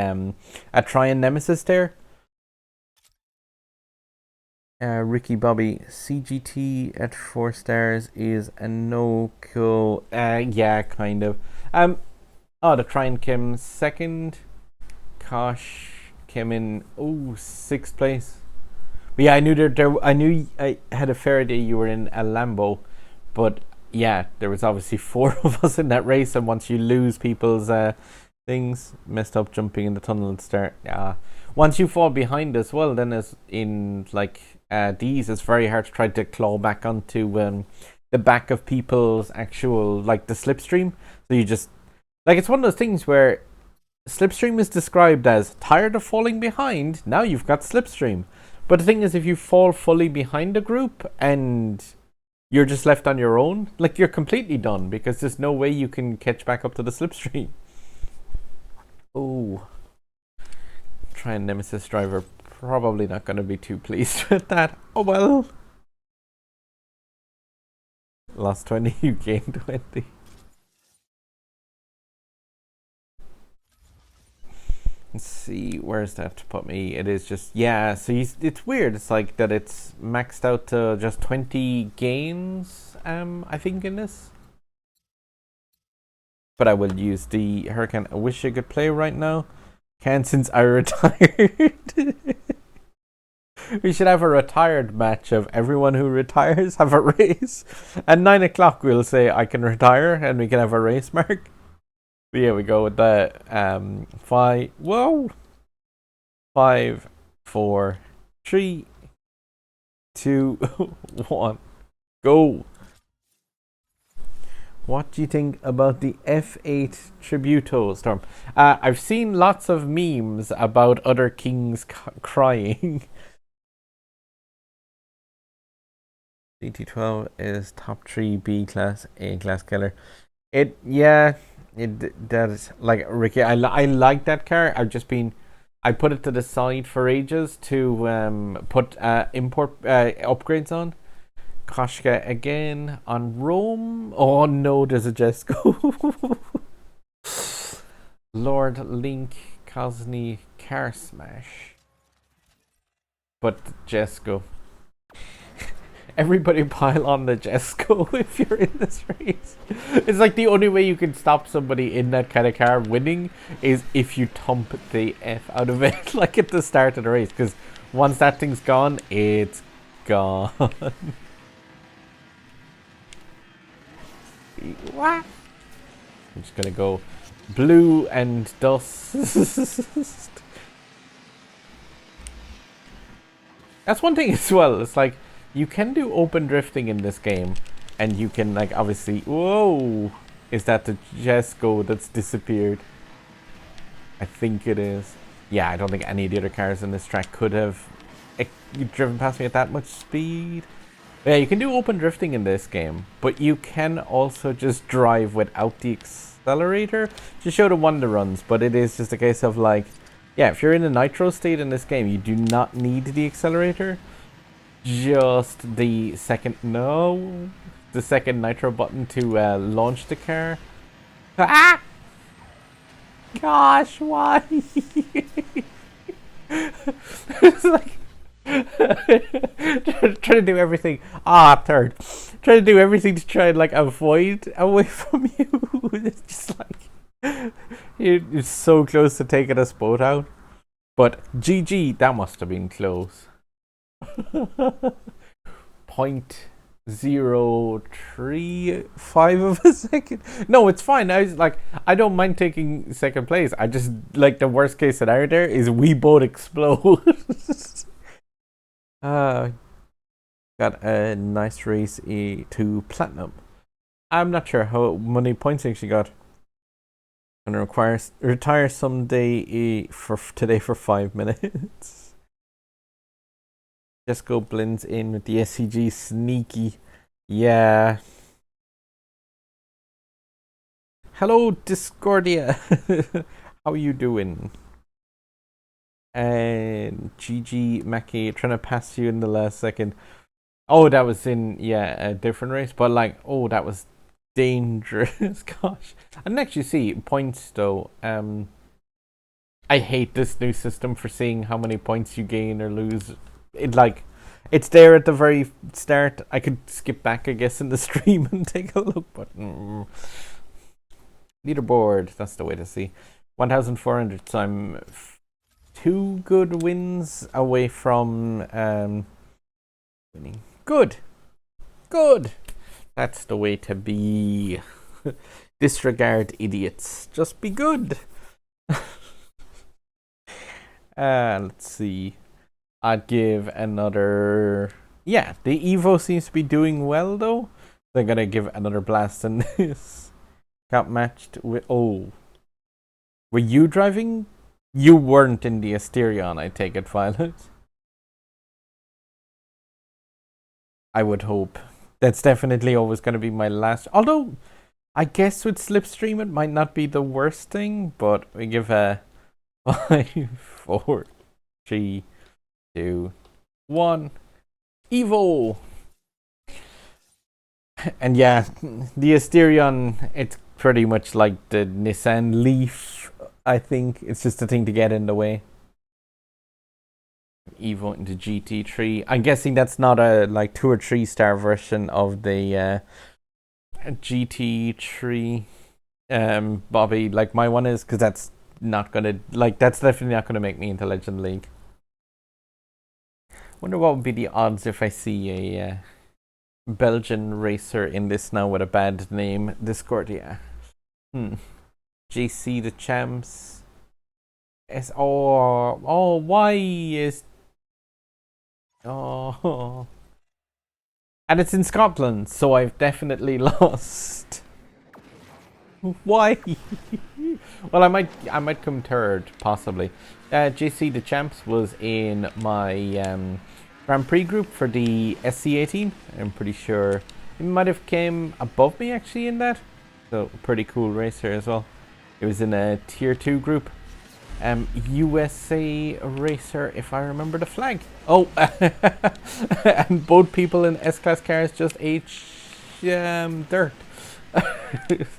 Trian Nemesis there. Ricky Bobby, CGT at 4 stars is a no-kill. Yeah, kind of. The Trian came second. Kosh came in 6th place. But yeah, I knew I had a fair idea you were in a Lambo, but yeah, there was obviously 4 of us in that race, and once you lose people's things, messed up jumping in the tunnel and start. Once you fall behind as well, then as in like these, it's very hard to try to claw back onto the back of people's actual like the slipstream. So you just like it's one of those things where slipstream is described as tired of falling behind. Now you've got slipstream, but the thing is, if you fall fully behind a group and you're just left on your own, like you're completely done because there's no way you can catch back up to the slipstream. Oh. Try and Nemesis driver, probably not going to be too pleased with that. Oh well. Lost 20, you gained 20. Let's see, where's that to put me? It is just, yeah, so it's weird. It's like that it's maxed out to just 20 games, I think, in this. But I will use the Hurricane. I wish I could play right now. Can't since I retired. We should have a retired match of everyone who retires have a race. At 9 o'clock we'll say I can retire and we can have a race mark. But here we go with the 5. Whoa! 5, 4, 3, 2, 1. Go! What do you think about the F8 Tributo, Storm? I've seen lots of memes about other kings crying. GT12 is top 3 B class, A class killer. That is like Ricky. I like that car. I put it to the side for ages to put import upgrades on. Koshka again on Rome. Oh no, there's a Jesco. Lord Link Cosney car smash. But Jesco. Everybody pile on the Jesco if you're in this race. It's like the only way you can stop somebody in that kind of car winning is if you thump the F out of it, like at the start of the race. Because once that thing's gone, it's gone. What? I'm just gonna go blue and dust. That's one thing as well. It's like you can do open drifting in this game, and you can like obviously. Whoa! Is that the Jesco that's disappeared? I think it is. Yeah, I don't think any of the other cars in this track could have driven past me at that much speed. Yeah, you can do open drifting in this game, but you can also just drive without the accelerator to show the wonder runs. But it is just a case of like, yeah, if you're in a nitro state in this game, you do not need the accelerator. Just the second nitro button to launch the car. Ah! Gosh, why? It's like trying to do everything. Third. Trying to do everything to try and like avoid away from you. It's just like you're so close to taking us both out. But GG, that must have been close. 0.035 of a second. No, it's fine. I was like, I don't mind taking second place. I just like the worst case scenario there is we both explode. Got a nice race to platinum. I'm not sure how many points she got. Gonna retire someday for today for 5 minutes. Just go blends in with the SCG sneaky. Yeah. Hello, Discordia. How are you doing? And GG Mackie trying to pass you in the last second. Oh, that was in a different race, but like, oh, that was dangerous. Gosh, I didn't actually see points though. I hate this new system for seeing how many points you gain or lose. It's there at the very start. I could skip back, I guess, in the stream and take a look, but leaderboard. That's the way to see. 1,400. So I'm 2 good wins away from winning. Good. That's the way to be. Disregard idiots. Just be good. Let's see. I'd give another. Yeah, the Evo seems to be doing well though. They're gonna give another blast in this. Got matched with. Oh, were you driving? You weren't in the Asterion, I take it, Violet. I would hope. That's definitely always going to be my last. Although, I guess with Slipstream, it might not be the worst thing, but we give a 5, 4, 3, 2, 1. Evo! And yeah, the Asterion, it's pretty much like the Nissan Leaf, I think. It's just a thing to get in the way. Evo into GT3. I'm guessing that's not a like 2 or 3 star version of the GT3 Bobby, like my one is, because that's not gonna, like, that's definitely not gonna make me into Legend League. Wonder what would be the odds if I see a Belgian racer in this now with a bad name. Discordia. JC the Champs. Why is and it's in Scotland, so I've definitely lost. Why? Well, I might come third, possibly. JC the Champs was in my Grand Prix group for the SC18. I'm pretty sure he might have came above me actually in that. So pretty cool racer as well. It was in a tier 2 group. USA racer, if I remember the flag. Oh, and both people in S-Class cars just dirt.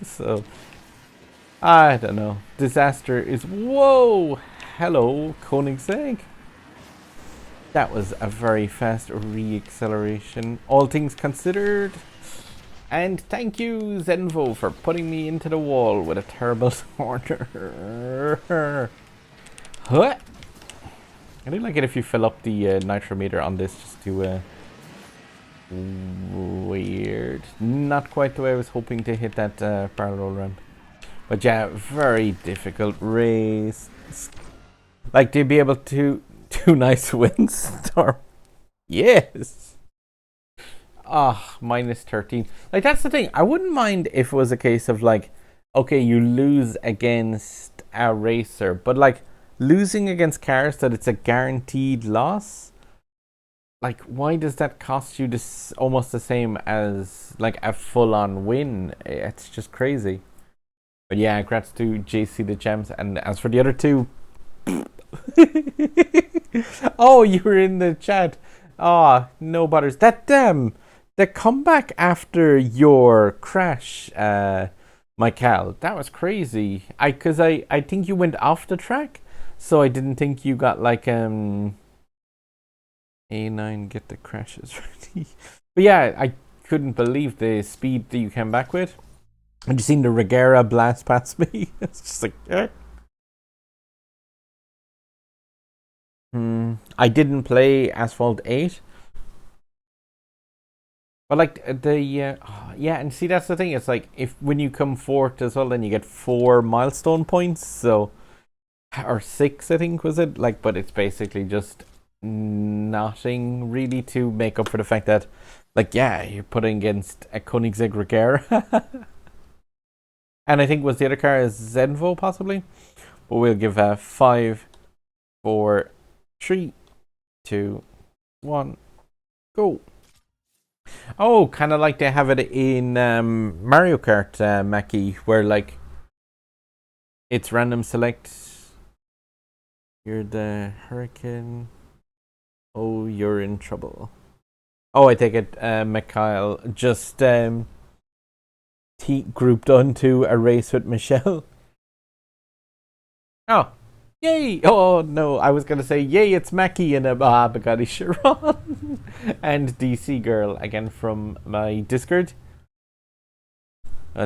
So, I don't know. Disaster is... Whoa! Hello, Koenigsegg. That was a very fast re-acceleration, all things considered. And thank you, Zenvo, for putting me into the wall with a terrible corner. Huh? I do like it if you fill up the nitrometer on this just to... weird. Not quite the way I was hoping to hit that parallel ramp. But yeah, very difficult race. Like, to be able to... 2 nice wins, Storm. Yes! Minus 13. Like, that's the thing. I wouldn't mind if it was a case of, like, okay, you lose against a racer, but, like, losing against cars that it's a guaranteed loss, like, why does that cost you this almost the same as, like, a full-on win? It's just crazy. But yeah, congrats to JC the Gems. And as for the other 2... Oh, you were in the chat. No butters. That the comeback after your crash, MKII, that was crazy. Because I think you went off the track, so I didn't think you got like A9 get the crashes ready. But yeah, I couldn't believe the speed that you came back with. Had you seen the Regera blast past me? It's just like, I didn't play Asphalt 8. But like and see, that's the thing. It's like, if when you come fourth as well, then you get 4 milestone points. So, or 6, I think was it. Like, but it's basically just nothing really to make up for the fact that, like, yeah, you're putting against a Koenigsegg Regera. And I think was the other car is Zenvo possibly. But we'll give a 5, 4, 3, 2, 1, go. Oh, kind of like they have it in Mario Kart, Mackie, where like It's random select. You're the hurricane. Oh, you're in trouble. Oh, I take it MKII just grouped onto a race with Michelle. Oh, yay! Oh no, I was gonna say yay, it's Mackie and Bugatti Chiron and DC Girl again from my Discord.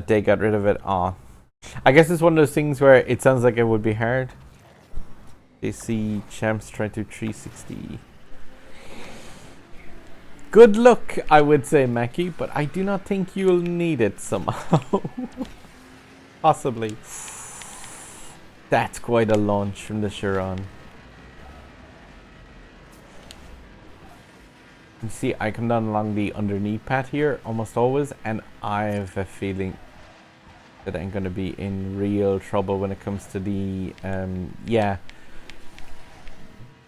They got rid of it. Oh, I guess it's one of those things where it sounds like it would be hard. DC champs trying to 360. Good luck, I would say, Mackie, but I do not think you'll need it somehow. Possibly. That's quite a launch from the Chiron. You see, I come down along the underneath path here almost always, and I have a feeling that I'm going to be in real trouble when it comes to the,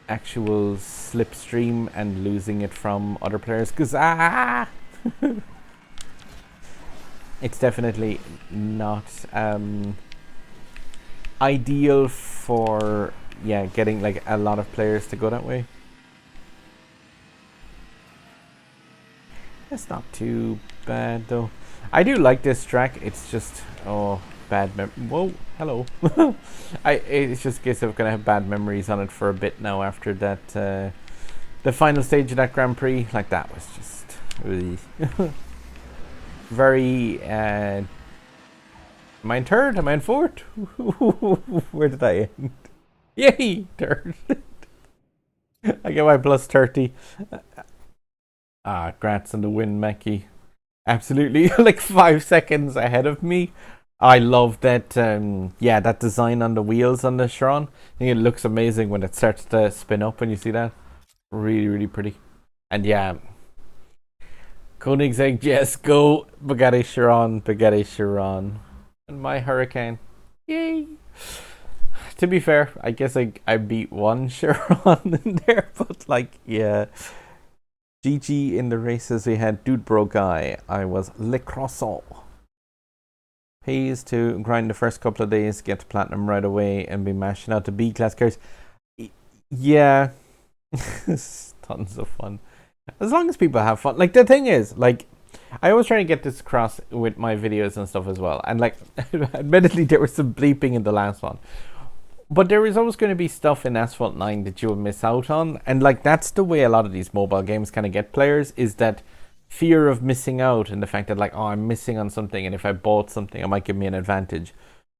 actual slipstream and losing it from other players, because it's definitely not ideal for getting like a lot of players to go that way. That's not too bad though. I do like this track. It's just bad whoa, hello. It's just a case of gonna have bad memories on it for a bit now after that the final stage of that Grand Prix. Like that was just really very am I in third? Am I in fourth? Where did I end? Yay, third. I get my plus 30. Grats on the win, Mackie. Absolutely, like 5 seconds ahead of me. I love that, that design on the wheels on the Chiron. I think it looks amazing when it starts to spin up when you see that. Really, really pretty. And yeah, Koenigsegg, yes, go Bugatti Chiron. And my Hurricane. Yay! To be fair, I guess I beat one Chiron in there, but like, yeah. GG in the races we had Dude Bro Guy. I was Le Croissant. Pays to grind the first couple of days, get platinum right away, and be mashing out the B-class cars. Yeah. Tons of fun. As long as people have fun. Like, the thing is, like, I always try to get this across with my videos and stuff as well. And, like, admittedly, there was some bleeping in the last one. But there is always going to be stuff in Asphalt 9 that you will miss out on. And, like, that's the way a lot of these mobile games kind of get players, is that fear of missing out and the fact that, like, oh, I'm missing on something, and if I bought something, it might give me an advantage.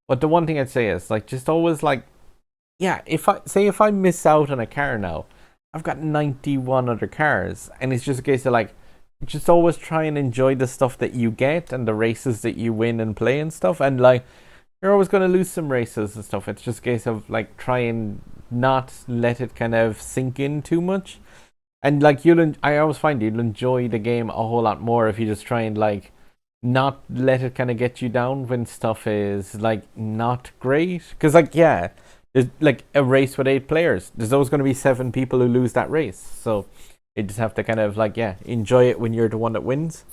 But the one thing I'd say is, like, just always, like, yeah, if I miss out on a car now, I've got 91 other cars, and it's just a case of, like, just always try and enjoy the stuff that you get and the races that you win and play and stuff. And, like, you're always going to lose some races and stuff. It's just a case of, like, try and not let it kind of sink in too much. And, like, I always find you'll enjoy the game a whole lot more if you just try and, like, not let it kind of get you down when stuff is, like, not great. Because, like, yeah, there's, like, a race with 8 players. There's always going to be 7 people who lose that race. So you just have to kind of, like, enjoy it when you're the one that wins.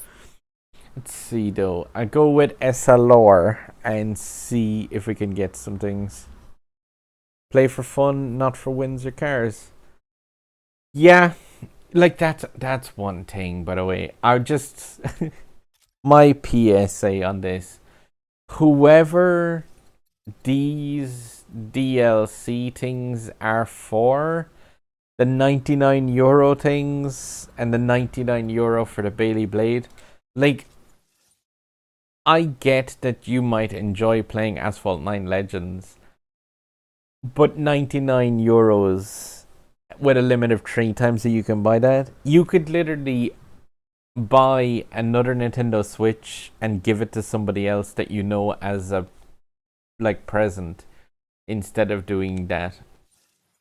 Let's see, though. I go with SLR and see if we can get some things. Play for fun, not for wins or cars. Yeah, like that's one thing, by the way. I just my PSA on this. Whoever these DLC things are for, the €99 things and the €99 for the Bailey Blade, like, I get that you might enjoy playing Asphalt 9 Legends, but €99 with a limit of 3 times that you can buy that, you could literally buy another Nintendo Switch and give it to somebody else that you know as a, like, present, instead of doing that.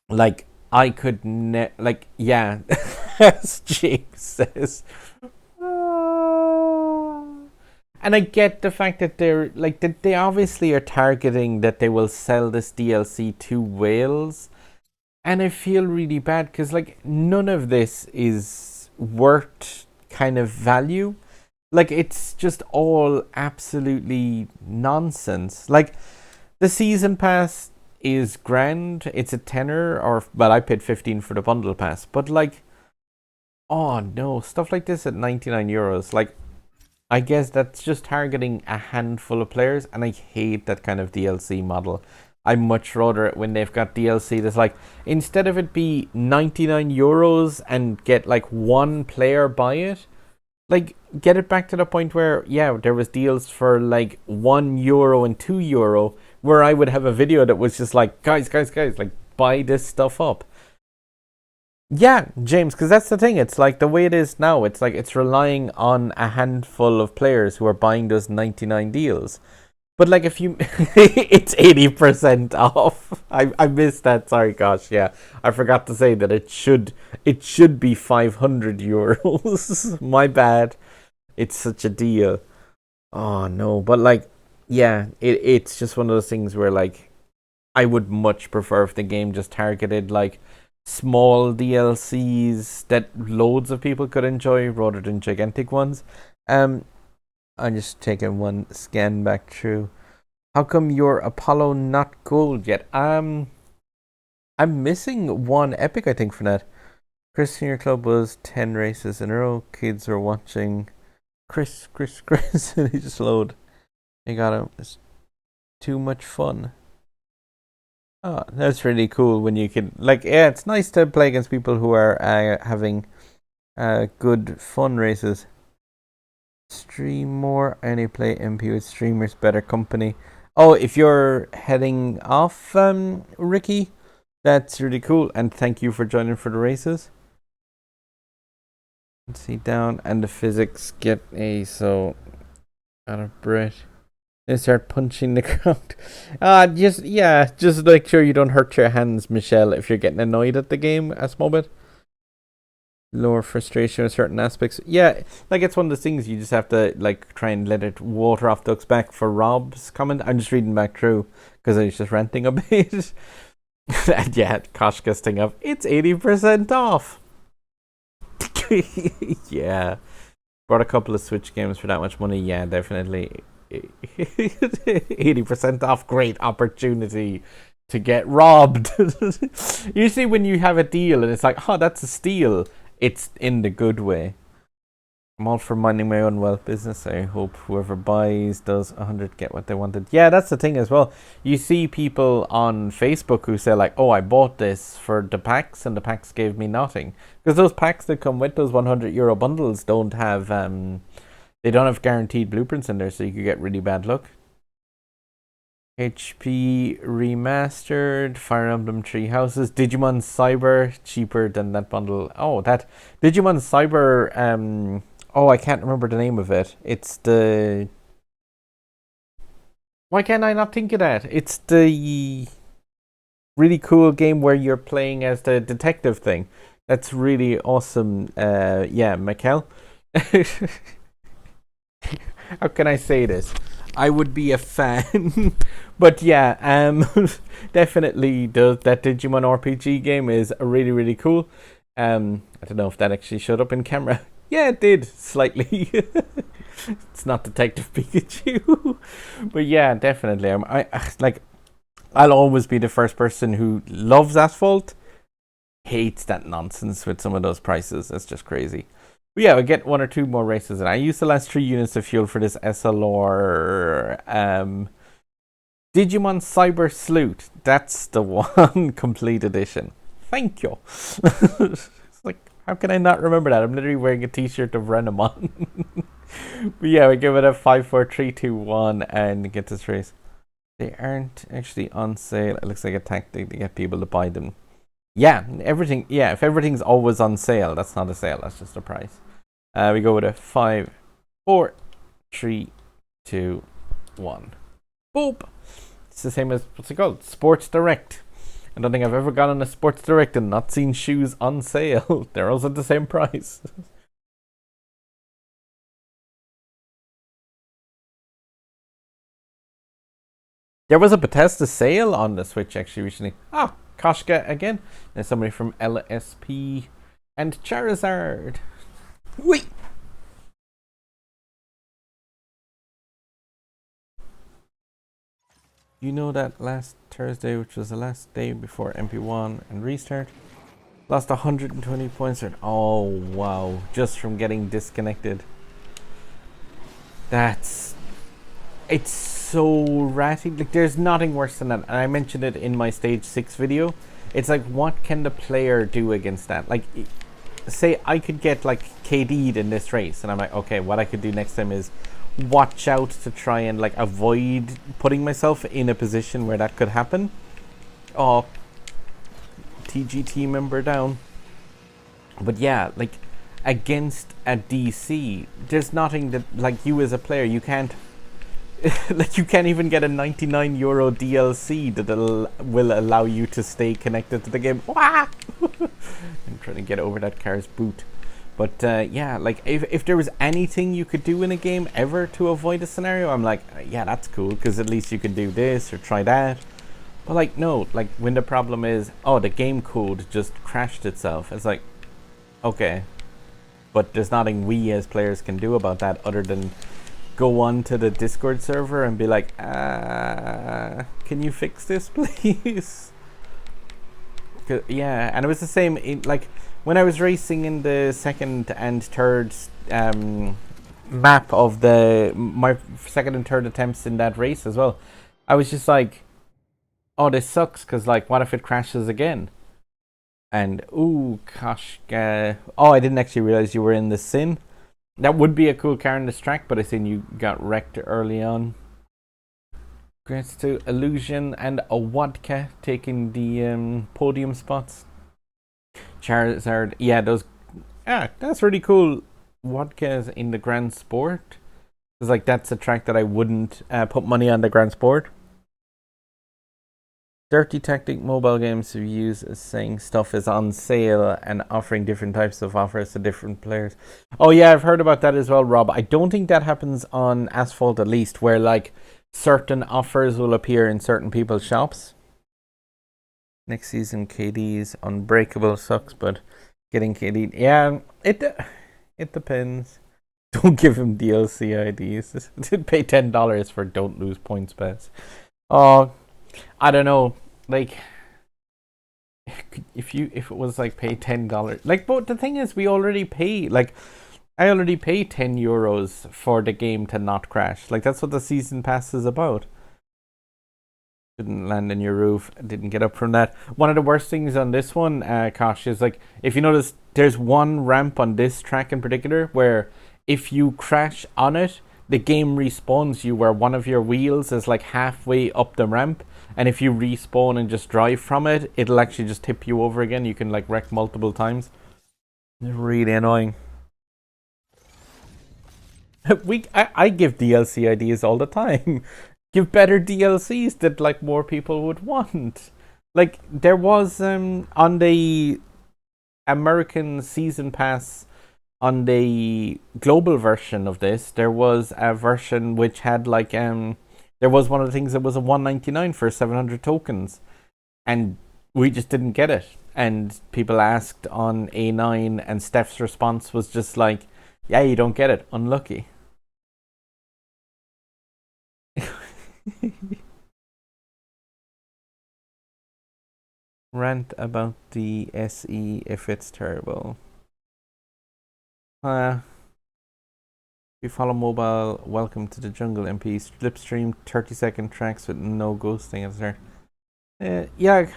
Like, I could as Jake says. And I get the fact that they're, like, that they obviously are targeting that they will sell this DLC to whales. And I feel really bad because, like, none of this is worth kind of value. Like, it's just all absolutely nonsense. Like, The season pass is grand. It's a tenner, or well, I paid 15 for the bundle pass. But like, oh no, stuff like this at 99 euros. Like, I guess that's just targeting a handful of players, and I hate that kind of DLC model. I much rather it when they've got DLC that's like, instead of it be 99 euros and get like one player buy it, like get it back to the point where, yeah, there was deals for like €1 and €2, where I would have a video that was just like, guys, like buy this stuff up. Yeah, James, because that's the thing. It's like the way it is now. It's like it's relying on a handful of players who are buying those 99 deals. But like if you, it's 80% off. I missed that. Sorry, gosh, yeah, I forgot to say that it should be €500. My bad. It's such a deal. Oh no, but like, yeah, it's just one of those things where like I would much prefer if the game just targeted like small DLCs that loads of people could enjoy rather than gigantic ones. I'm just taking one scan back through. How come your Apollo not gold yet? I'm missing one epic, I think, for that. Chris Senior Club was 10 races in a row. Kids are watching Chris, and he just load. They got him. It's too much fun. Oh, that's really cool when you can, like, yeah, it's nice to play against people who are having good fun races. Stream more. I only play MP with streamers, better company. Oh, if you're heading off, Ricky, that's really cool. And thank you for joining for the races. Let's see, down, and the physics get a so out of breath. They start punching the ground. Just make sure you don't hurt your hands, Michelle, if you're getting annoyed at the game a small bit. Lower frustration with certain aspects. Yeah, like it's one of the things you just have to like try and let it water off duck's back. For Rob's comment, I'm just reading back through because I was just ranting a bit. And yeah, Koshka's thing of it's 80% off. Yeah, bought a couple of Switch games for that much money. Yeah, definitely. 80% off, great opportunity to get robbed. Usually when you have a deal and it's like, oh, that's a steal, it's in the good way. I'm all for minding my own wealth business. I hope whoever buys does 100 get what they wanted. Yeah, that's the thing as well. You see people on Facebook who say like, oh, I bought this for the packs and the packs gave me nothing. Because those packs that come with those €100 bundles don't have they don't have guaranteed blueprints in there, so you could get really bad luck. HP Remastered, Fire Emblem Three Houses, Digimon Cyber, cheaper than that bundle. Oh, that Digimon Cyber, oh, I can't remember the name of it. It's the... Why can't I not think of that? It's the really cool game where you're playing as the detective thing. That's really awesome. Yeah, Mikkel. How can I say this? I would be a fan. But yeah, definitely that Digimon RPG game is really, really cool. I don't know if that actually showed up in camera. Yeah, it did, slightly. It's not Detective Pikachu. But yeah, definitely. I'll always be the first person who loves Asphalt, hates that nonsense with some of those prices. That's just crazy. But yeah, we get one or two more races, and I used the last 3 units of fuel for this SLR Digimon Cyber Sleuth. That's the one. Complete edition. Thank you. It's like, how can I not remember that? I'm literally wearing a t-shirt of Renamon. But yeah, we give it a 5, 4, 3, 2, 1 and get this race. They aren't actually on sale. It looks like a tactic to get people to buy them. Yeah, everything. Yeah, if everything's always on sale, that's not a sale. That's just a price. We go with a 5, 4, 3, 2, 1. Boop. It's the same as, what's it called? Sports Direct. I don't think I've ever gone on a Sports Direct and not seen shoes on sale. They're also the same price. There was a Bethesda sale on the Switch actually recently. Ah, Koshka again. There's somebody from LSP and Charizard. Wait. You know that last Thursday, which was the last day before MP1 and restart, lost 120 points. Oh wow! Just from getting disconnected. It's so ratty. Like there's nothing worse than that. And I mentioned it in my stage 6 video. It's like, what can the player do against that? Like, say I could get like KD'd in this race, and I'm like, okay, what I could do next time is watch out to try and like avoid putting myself in a position where that could happen. Oh, TGT member down. But yeah, like against a DC, there's nothing that, like, you as a player, you can't like, you can't even get a €99 DLC that will allow you to stay connected to the game. I'm trying to get over that car's boot. But yeah, like if there was anything you could do in a game ever to avoid a scenario, I'm like, yeah, that's cool, because at least you can do this or try that. But like, no, like when the problem is, oh, the game code just crashed itself, it's like, okay, but there's nothing we as players can do about that other than go on to the Discord server and be like, can you fix this, please? Yeah, and it was the same like when I was racing in the second and third map of my second and third attempts in that race as well. I was just like, oh, this sucks, because like, what if it crashes again? And ooh, gosh, oh, I didn't actually realize you were in the Sin. That would be a cool car in this track, but I seen you got wrecked early on. Congrats to Illusion and a Wadka taking the podium spots. Charizard, yeah, those, that's really cool. Wadkas in the Grand Sport. It's like, that's a track that I wouldn't put money on the Grand Sport. Dirty Tactic mobile games we use as saying stuff is on sale and offering different types of offers to different players. Oh yeah, I've heard about that as well, Rob. I don't think that happens on Asphalt, at least, where like certain offers will appear in certain people's shops. Next season KD's Unbreakable sucks, but getting KD, yeah, it depends. Don't give him DLC IDs. Pay $10 for Don't Lose Points Pass. Oh, I don't know. Like, if it was like pay $10, like, but the thing is, we already pay, like, I already pay €10 for the game to not crash. Like, that's what the season pass is about. Didn't land in your roof. Didn't get up from that. One of the worst things on this one, Kosh, is like, if you notice, there's one ramp on this track in particular where if you crash on it, the game respawns you where one of your wheels is like halfway up the ramp, and if you respawn and just drive from it, it'll actually just tip you over again. You can like wreck multiple times. It's really annoying. I give DLC ideas all the time. Give better DLCs that like more people would want. Like there was on the American season pass, on the global version of this, there was a version which had like there was one of the things that was a $1.99 for 700 tokens, and we just didn't get it. And people asked on A9, and Steph's response was just like, "Yeah, you don't get it. Unlucky." Rant about the SE if it's terrible. If you follow mobile, welcome to the jungle. MP slipstream 30-second tracks with no ghosting at the start. Yeah.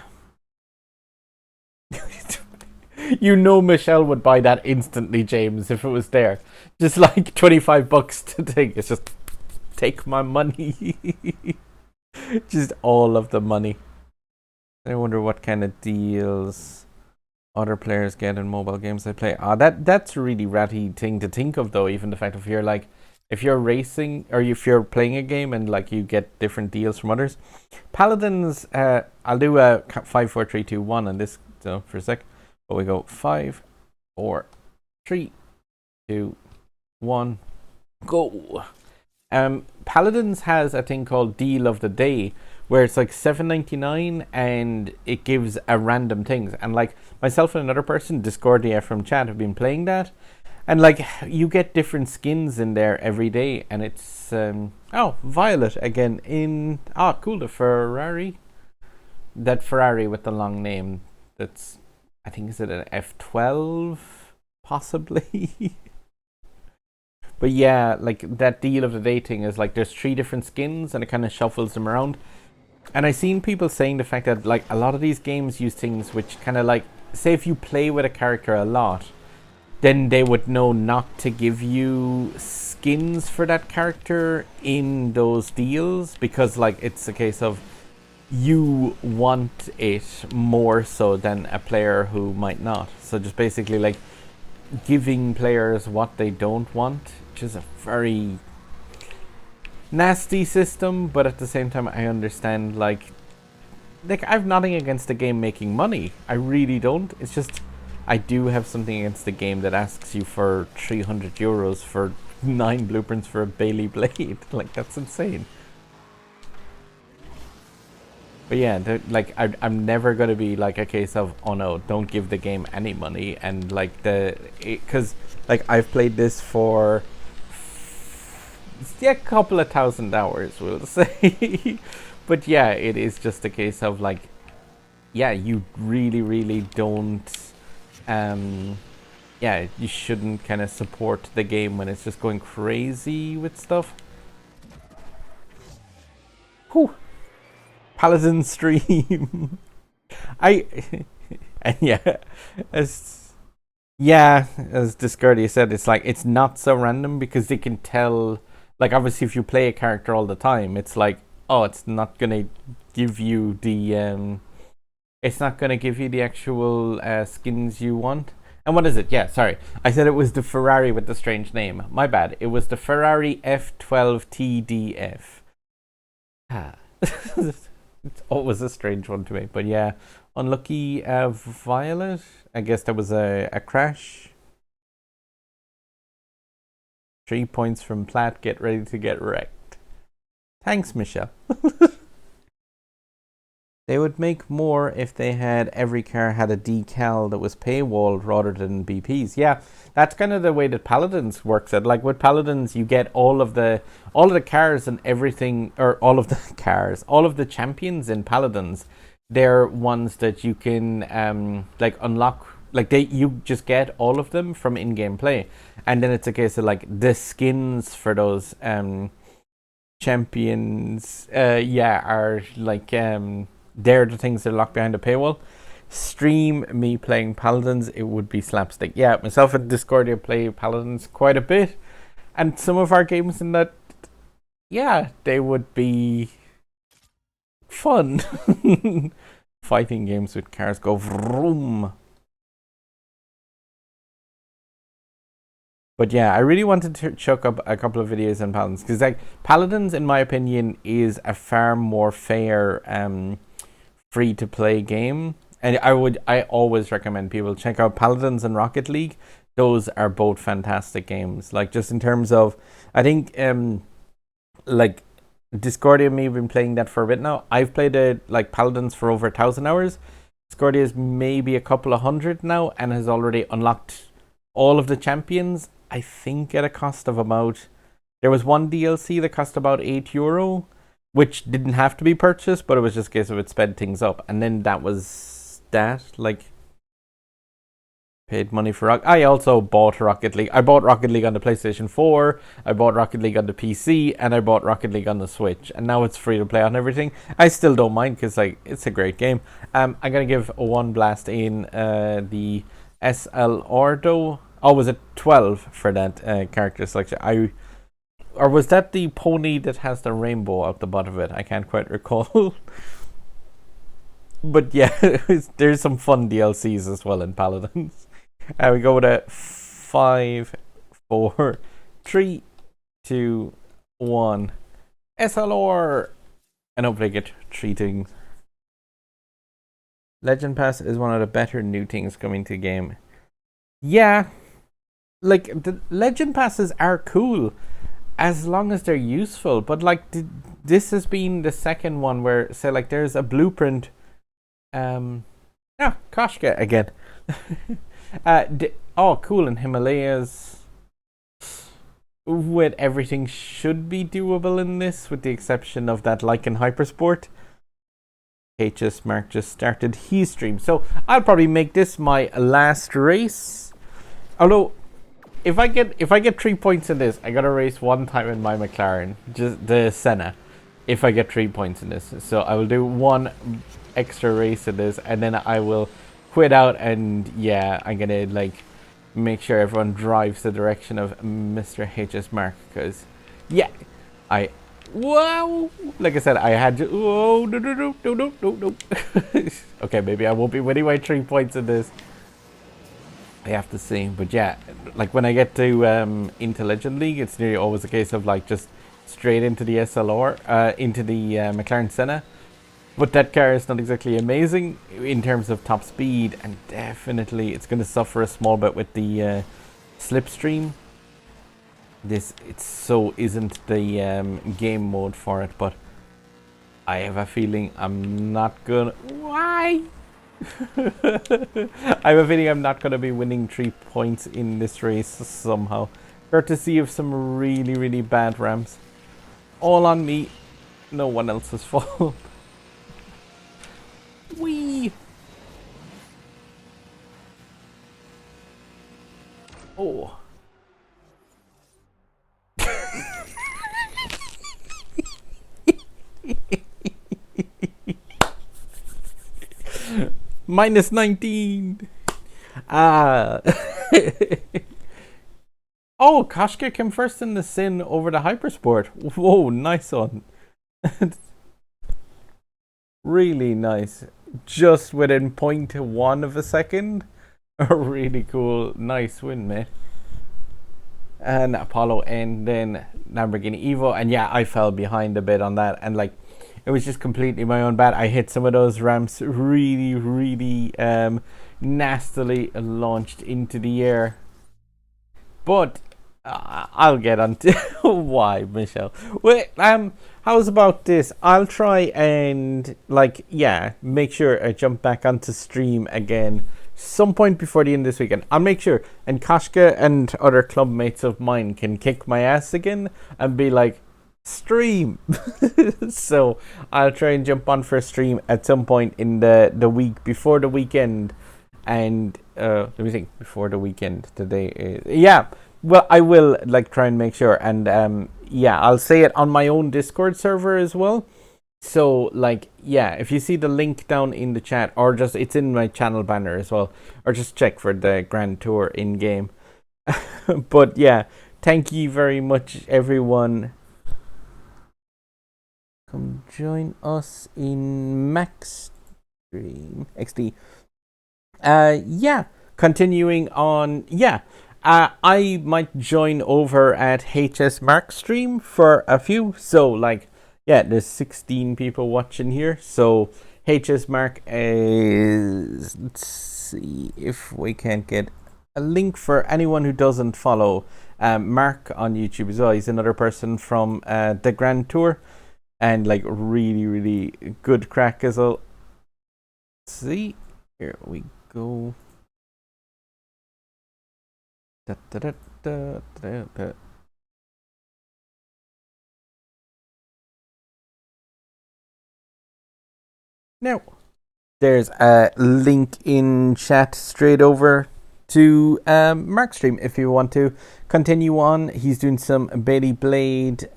You know Michelle would buy that instantly, James, if it was there. Just like $25 to take. It's just, take my money. Just all of the money. I wonder what kind of deals other players get in mobile games they play. That's a really ratty thing to think of, though. Even the fact if you're racing or if you're playing a game and like you get different deals from others. Paladins, I'll do a 5, 4, 3, 2, 1 on this for a sec. But we go 5, 4, 3, 2, 1, go. Paladins has a thing called Deal of the Day, where it's like $7.99 and it gives a random things. And like myself and another person, Discordia from chat, have been playing that. And like you get different skins in there every day, and it's oh, Violet again in cool, the Ferrari. That Ferrari with the long name. That's, I think, is it an F12 possibly? But yeah, like that deal of the day thing is like there's 3 different skins and it kind of shuffles them around. And I've seen people saying the fact that like a lot of these games use things which kind of like, say if you play with a character a lot, then they would know not to give you skins for that character in those deals, because like it's a case of you want it more so than a player who might not. So just basically like giving players what they don't want, which is a very nasty system, but at the same time I understand like I've nothing against the game making money. I really don't. It's just I do have something against the game that asks you for 300 euros for 9 blueprints for a Bailey blade. Like, that's insane. But yeah, like I'm never gonna be like a case of, oh no, don't give the game any money, and like because like I've played this for a couple of thousand hours, we'll say. But yeah, it is just a case of like, yeah, you really don't. Yeah, you shouldn't kind of support the game when it's just going crazy with stuff. Whew. Paladin stream. And yeah, as Discordia said, it's like it's not so random because they can tell. Like obviously, if you play a character all the time, it's like, oh, it's not gonna give you the it's not gonna give you the actual skins you want. And what is it? Yeah, sorry, I said it was the Ferrari with the strange name. My bad. It was the Ferrari F12 TDF. It's always a strange one to me, but yeah, unlucky Violet. I guess there was a crash. 3 points from Platt. Get ready to get wrecked. Thanks, Michelle. They would make more if they had every car had a decal that was paywalled rather than BPs. Yeah, that's kind of the way that Paladins works. Like with Paladins, you get all of the cars and everything, or all of the champions in Paladins. They're ones that you can like unlock. Like you just get all of them from in-game play, and then it's a case of like the skins for those champions. Are like they're the things that are locked behind a paywall. Stream me playing Paladins, it would be slapstick. Yeah, myself and Discordia play Paladins quite a bit, and some of our games in that, yeah, they would be fun. Fighting games with cars go vroom. But yeah, I really wanted to chuck up a couple of videos on Paladins, because like Paladins, in my opinion, is a far more fair free to play game, and I always recommend people check out Paladins and Rocket League. Those are both fantastic games. Like just in terms of, I think like Discordia and me have been playing that for a bit now. I've played like Paladins for over 1,000 hours. Discordia is maybe a couple of hundred now and has already unlocked all of the champions. I think at a cost of about, there was one DLC that cost about €8, which didn't have to be purchased, but it was just a case of it sped things up. And then that was that. Like, paid money for I also bought Rocket League. I bought Rocket League on the PlayStation 4, I bought Rocket League on the PC, and I bought Rocket League on the Switch. And now it's free to play on everything. I still don't mind because like it's a great game. I'm going to give one blast in the SL Ordo. Oh, was it 12 for that character selection? Or was that the pony that has the rainbow out the bottom of it? I can't quite recall. But yeah, there's some fun DLCs as well in Paladins. We go to 5, 4, 3, 2, 1. SLR! And hopefully I get 3 things. Legend Pass is one of the better new things coming to the game. Yeah. Like, the Legend Passes are cool as long as they're useful, but like this has been the second one where, say, like there's a blueprint. Koshka again. Oh, cool. In Himalayas, with everything should be doable in this, with the exception of that like in Hypersport. HS Mark just started his stream, so I'll probably make this my last race. Although, if I get 3 points in this, I gotta race one time in my McLaren, just the Senna. If I get 3 points in this, so I will do one extra race in this, and then I will quit out. And yeah, I'm gonna like make sure everyone drives the direction of Mr. HS Mark, because yeah, wow, like I said, I had to. Whoa, no. Okay, maybe I won't be winning my 3 points in this. I have to see, but yeah, like when I get to into Legend League, it's nearly always a case of like just straight into the SLR, into the McLaren Senna. But that car is not exactly amazing in terms of top speed, and definitely it's going to suffer a small bit with the slipstream. It so isn't the game mode for it, but I have a feeling I'm not gonna. Why? I have a feeling I'm not gonna be winning 3 points in this race somehow. Courtesy of some really, really bad ramps. All on me, no one else's fault. Wee. Oh. Minus 19. Ah. Oh, Koshka came first in the Sin over the Hypersport. Whoa, nice one. Really nice. Just within 0.1 of a second. A really cool, nice win, mate. And Apollo and then Lamborghini Evo. And yeah, I fell behind a bit on that. And like, it was just completely my own bad. I hit some of those ramps really, really nastily launched into the air. But I'll get on to why, Michelle. Wait, how's about this? I'll try and like, yeah, make sure I jump back onto stream again some point before the end of this weekend. I'll make sure, and Koshka and other club mates of mine can kick my ass again and be like, stream. So I'll try and jump on for a stream at some point in the week before the weekend. And let me think, before the weekend today is, yeah, well, I will like try and make sure. And yeah, I'll say it on my own Discord server as well. So like, yeah, if you see the link down in the chat, or just it's in my channel banner as well, or just check for the Grand Tour in game. But yeah, thank you very much, everyone. Come join us in Max Stream XD. Yeah, continuing on. Yeah, I might join over at HS Mark stream for a few. So like, yeah, there's 16 people watching here. So HS Mark is. Let's see if we can't get a link for anyone who doesn't follow Mark on YouTube as well. He's another person from the Grand Tour. And like really, really good crack as well. Let's see, here we go. Now, there's a link in chat straight over to Mark's stream if you want to continue on. He's doing some Bailey Blade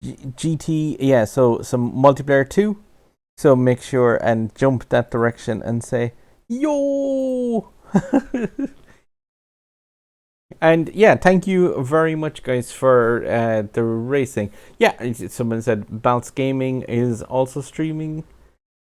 GT, yeah, so some multiplayer too. So make sure and jump that direction and say, yo! And yeah, thank you very much, guys, for the racing. Yeah, someone said Baltz Gaming is also streaming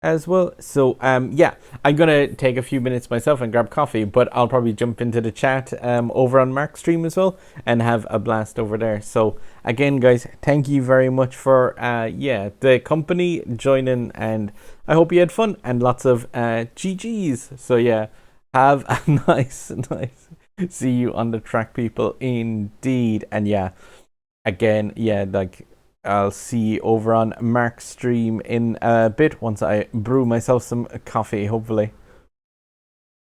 as well. So yeah, I'm gonna take a few minutes myself and grab coffee, but I'll probably jump into the chat over on Mark's stream as well and have a blast over there. So again, guys, thank you very much for yeah, the company joining, and I hope you had fun and lots of GGs. So yeah, have a nice see you on the track, people, indeed. And yeah, again, yeah, like, I'll see you over on Mark's stream in a bit once I brew myself some coffee, hopefully.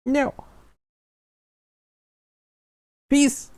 No. Peace.